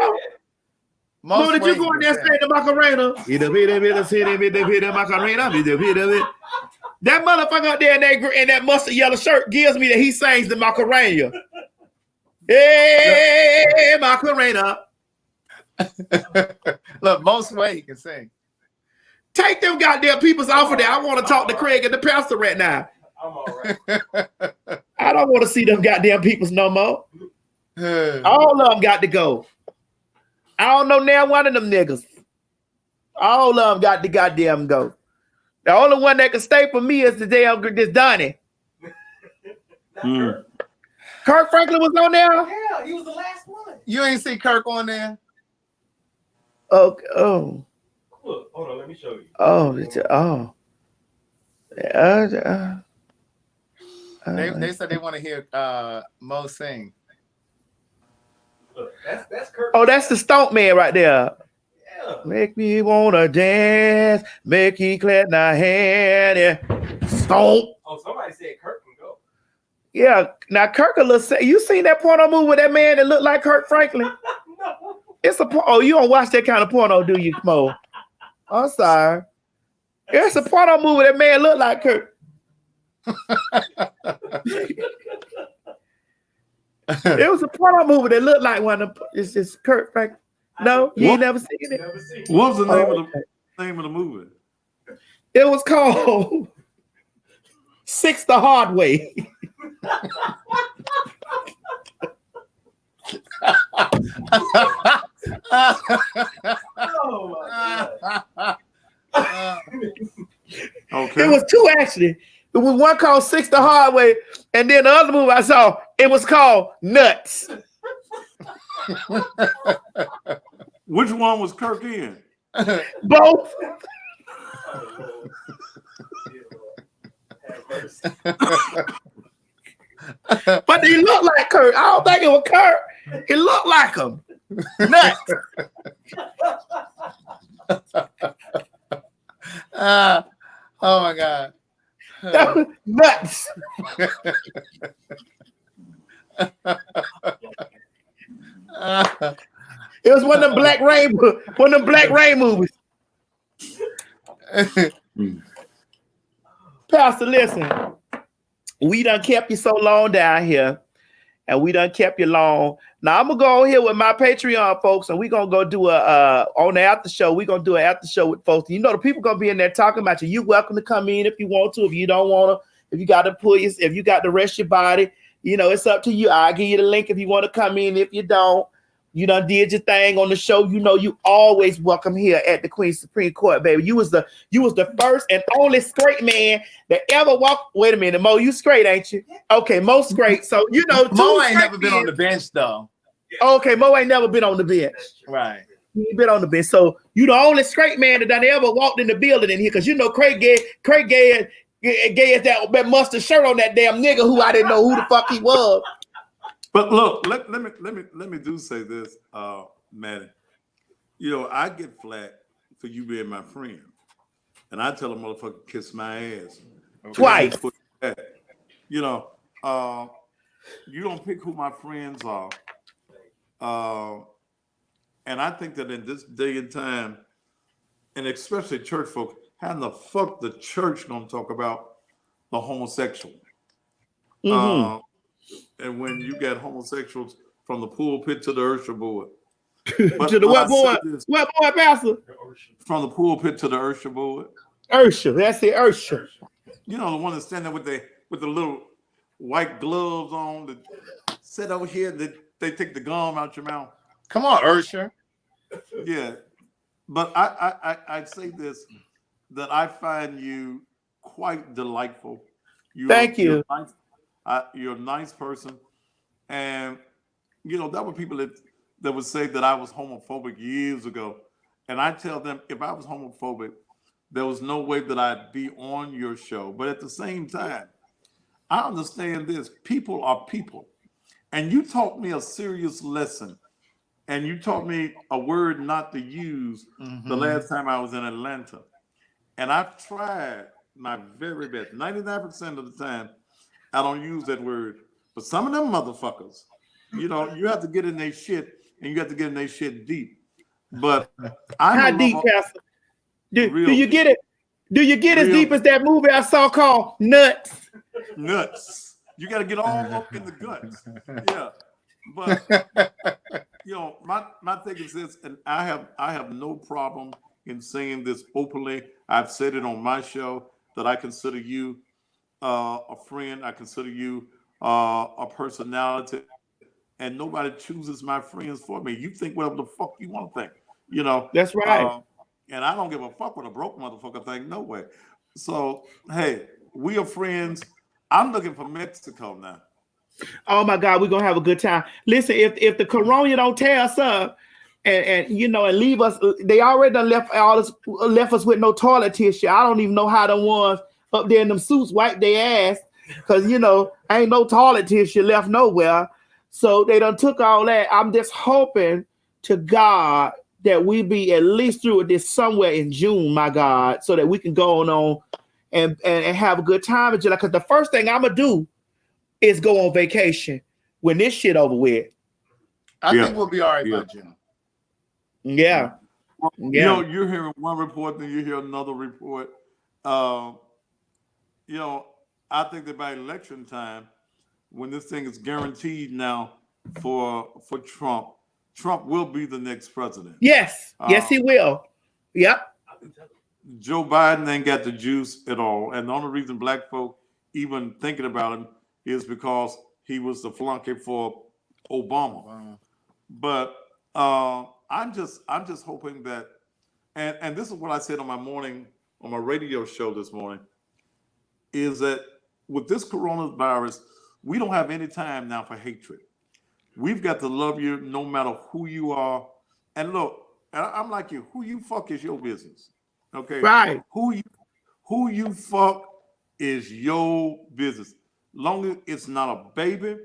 Most Mo, did you go in there and Wayne sing the Macarena? That motherfucker up there in that mustard yellow shirt gives me that he sings the Macarena. Hey, Macarena. Look, most way he can sing. Take them goddamn peoples off of there. I want to talk to Craig and the pastor right now. I'm all right. I don't want to see them goddamn peoples no more. All of them got to go. I don't know now one of them niggas. All of them got to goddamn go. The only one that can stay for me is the damn this Donnie. Kirk Franklin was on there. Yeah, he was the last one. You ain't see Kirk on there? Okay. Oh. Look, hold on, let me show you. They said they want to hear Mo sing. Look, that's Kirk. Oh, that's the stomp man right there. Yeah. Make me wanna dance, make me clap my hand, yeah. Stomp. Oh, somebody said Kirk can go. Yeah, now Kirk a little. You seen that porno movie with that man that looked like Kirk Franklin? No. It's a oh, you don't watch that kind of porno, do you, Mo? I'm sorry. It's a porno movie that man look like Kirk. It was a porno movie that looked like one of it's just Kirk Franklin. No, you ain't never seen it. What was the name of the movie? It was called Six the Hard Way. Okay. It was two actually. It was one called Six the Hard Way, and then the other movie I saw, it was called Nuts. Which one was Kirk in? Both. But they look like Kurt. I don't think it was Kurt. It looked like him. Nuts. Oh my God. Nuts. It was one of them Black Rain movies. Pastor, listen. We done kept you so long down here, and we done kept you long. Now I'm gonna go on here with my Patreon folks, and we're gonna go do a on the after show. We're gonna do an after show with folks. You know the people gonna be in there talking about you. You're welcome to come in if you want to. If you don't want to, if you got to pull your, if you got to rest your body, you know it's up to you. I'll give you the link if you want to come in. If you don't, you done did your thing on the show. You know you always welcome here at the Queen's Supreme Court, baby. You was the first and only straight man that ever walked. Wait a minute, Mo, you straight, ain't you? Okay, Mo straight. So you know Mo ain't never been on the bench though. Okay, Mo ain't never been on the bench. Right. He been on the bench. So you the only straight man that done ever walked in the building in here, because you know Craig gave that mustard shirt on that damn nigga who I didn't know who the fuck he was. But look, let me do say this, Maddie. You know, I get flack for you being my friend, and I tell a motherfucker kiss my ass twice. You know, you don't pick who my friends are, and I think that in this day and time, and especially church folk, how in the fuck the church gonna talk about the homosexual? Mm-hmm. And when you got homosexuals from the pulpit to the usher board. To the what board? What board, Pastor? From the pulpit to the usher board. Usher, that's the usher. You know, the one that's standing with the little white gloves on, that sit over here, that they take the gum out your mouth. Come on, Usher. Yeah. But I'd say this, that I find you quite delightful. Thank you. You're a nice person, and you know that were people that would say that I was homophobic years ago, and I tell them if I was homophobic, there was no way that I'd be on your show. But at the same time, I understand this: people are people, and you taught me a serious lesson, and you taught me a word not to use the last time I was in Atlanta, And I've tried my very best. 99% of the time, I don't use that word. But some of them motherfuckers, you know, you have to get in their shit, and you have to get in their shit deep. But how deep, Pastor? Do you get it? Do you get as deep as that movie I saw called Nuts? Nuts. You got to get all up in the guts. Yeah. But you know, my thing is this, and I have no problem in saying this openly. I've said it on my show that I consider you a friend. I consider you a personality, and nobody chooses my friends for me. You think whatever the fuck you want to think. You know. That's right. And I don't give a fuck what a broke motherfucker think. No way. So hey, we are friends. I'm looking for Mexico now. Oh my God, we're gonna have a good time. Listen, if the corona don't tear us up and you know and leave us, they already done left us with no toilet tissue. I don't even know how the ones up there in them suits wipe their ass, because you know ain't no toilet tissue left nowhere. So they done took all that. I'm just hoping to God that we be at least through with this somewhere in June, my God, so that we can go on and have a good time in July. Because the first thing I'm gonna do is go on vacation when this shit over with. I think we'll be all right by June. Yeah. Well, you know, you're hearing one report, then you hear another report. You know, I think that by election time, when this thing is guaranteed now for Trump will be the next president. Yes. Yes, he will. Yep. Joe Biden ain't got the juice at all. And the only reason black folk even thinking about him is because he was the flunky for Obama. Wow. But I'm just hoping that, and this is what I said on my radio show this morning, is that with this coronavirus, we don't have any time now for hatred. We've got to love you no matter who you are. And look, I'm like you. Who you fuck is your business. Okay? Right. Who you fuck is your business. Long as it's not a baby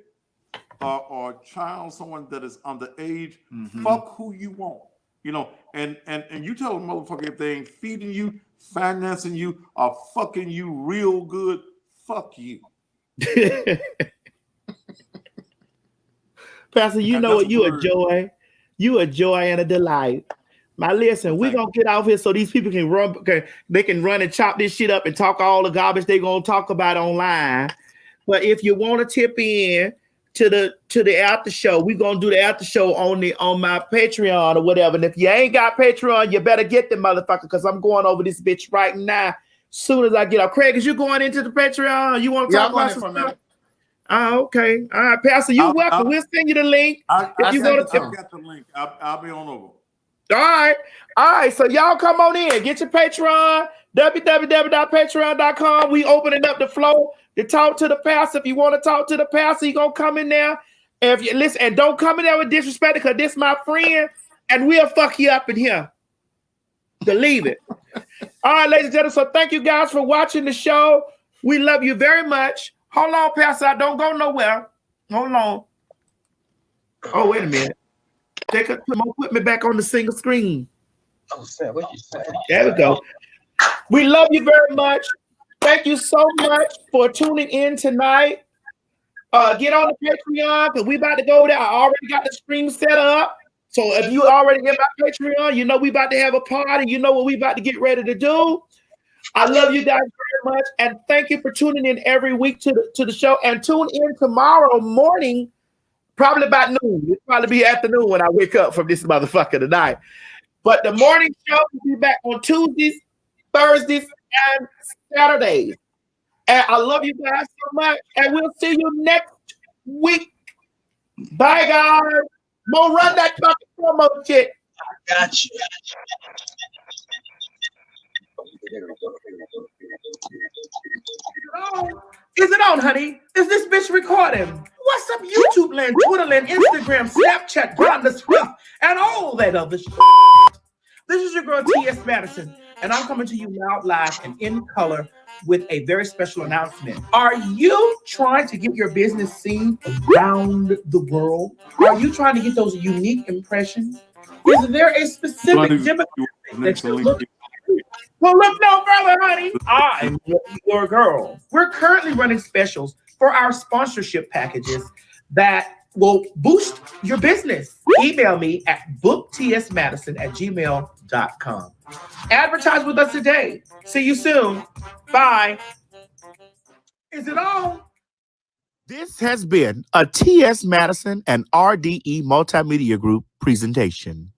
or a child, someone that is underage, fuck who you want. You know, and you tell a motherfucker if they ain't feeding you, financing you, or fucking you real good, fuck you. Pastor, you know what? You a joy. You a joy and a delight. Now listen, we're gonna get out here so these people can run. They can run and chop this shit up and talk all the garbage they gonna talk about online. But if you want to tip in to the after show, we're gonna do the after show on my Patreon or whatever. And if you ain't got Patreon, you better get the motherfucker, because I'm going over this bitch right now. Soon as I get out. Craig, is you going into the Patreon? You want to talk about some stuff? Oh, okay. All right, Pastor, you're welcome. We'll send you the link. I've got the link. I'll be on over. All right. So y'all come on in. Get your Patreon, www.patreon.com. We opening up the flow to talk to the pastor. If you want to talk to the pastor, you gonna come in there. And if you listen, and don't come in there with disrespect, because this my friend, and we'll fuck you up in here. Believe it. All right, ladies and gentlemen. So thank you guys for watching the show. We love you very much. Hold on, Pastor. I don't go nowhere. Hold on. Oh, wait a minute. Put me back on the single screen. Oh, Sam, what you say? There we go. We love you very much. Thank you so much for tuning in tonight. Get on the Patreon, because we about to go there. I already got the stream set up. So if you already get my Patreon, you know we about to have a party. You know what we about to get ready to do. I love you guys very much, and thank you for tuning in every week to the show. And tune in tomorrow morning, probably about noon. It'll probably be afternoon when I wake up from this motherfucker tonight. But the morning show will be back on Tuesdays, Thursdays, and Saturdays. And I love you guys so much, and we'll see you next week. Bye, guys. Mo, run that fucking promo shit. I got you. Is it on, honey? Is this bitch recording? What's up, YouTube land, Twitter land, Instagram, Snapchat, Grindr, Swift, and all that other shit? This is your girl, T.S. Madison, and I'm coming to you now live and in color with a very special announcement. Are you trying to get your business seen around the world? Are you trying to get those unique impressions? Is there a specific demographic that you're looking Well, look no further, honey. I'm your girl. We're currently running specials for our sponsorship packages that will boost your business. Email me at booktsmadison@gmail.com. Advertise with us today. See you soon. Bye. Is it on? This has been a T.S. Madison and RDE Multimedia Group presentation.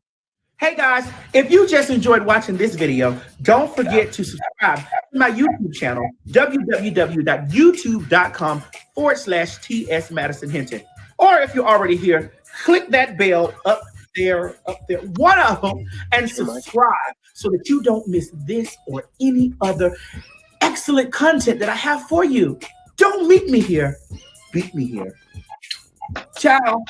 Hey guys, if you just enjoyed watching this video, don't forget to subscribe to my YouTube channel, www.youtube.com/TsMadisonHinton. Or if you're already here, click that bell up there, one of them, and subscribe so that you don't miss this or any other excellent content that I have for you. Don't meet me here, beat me here. Ciao.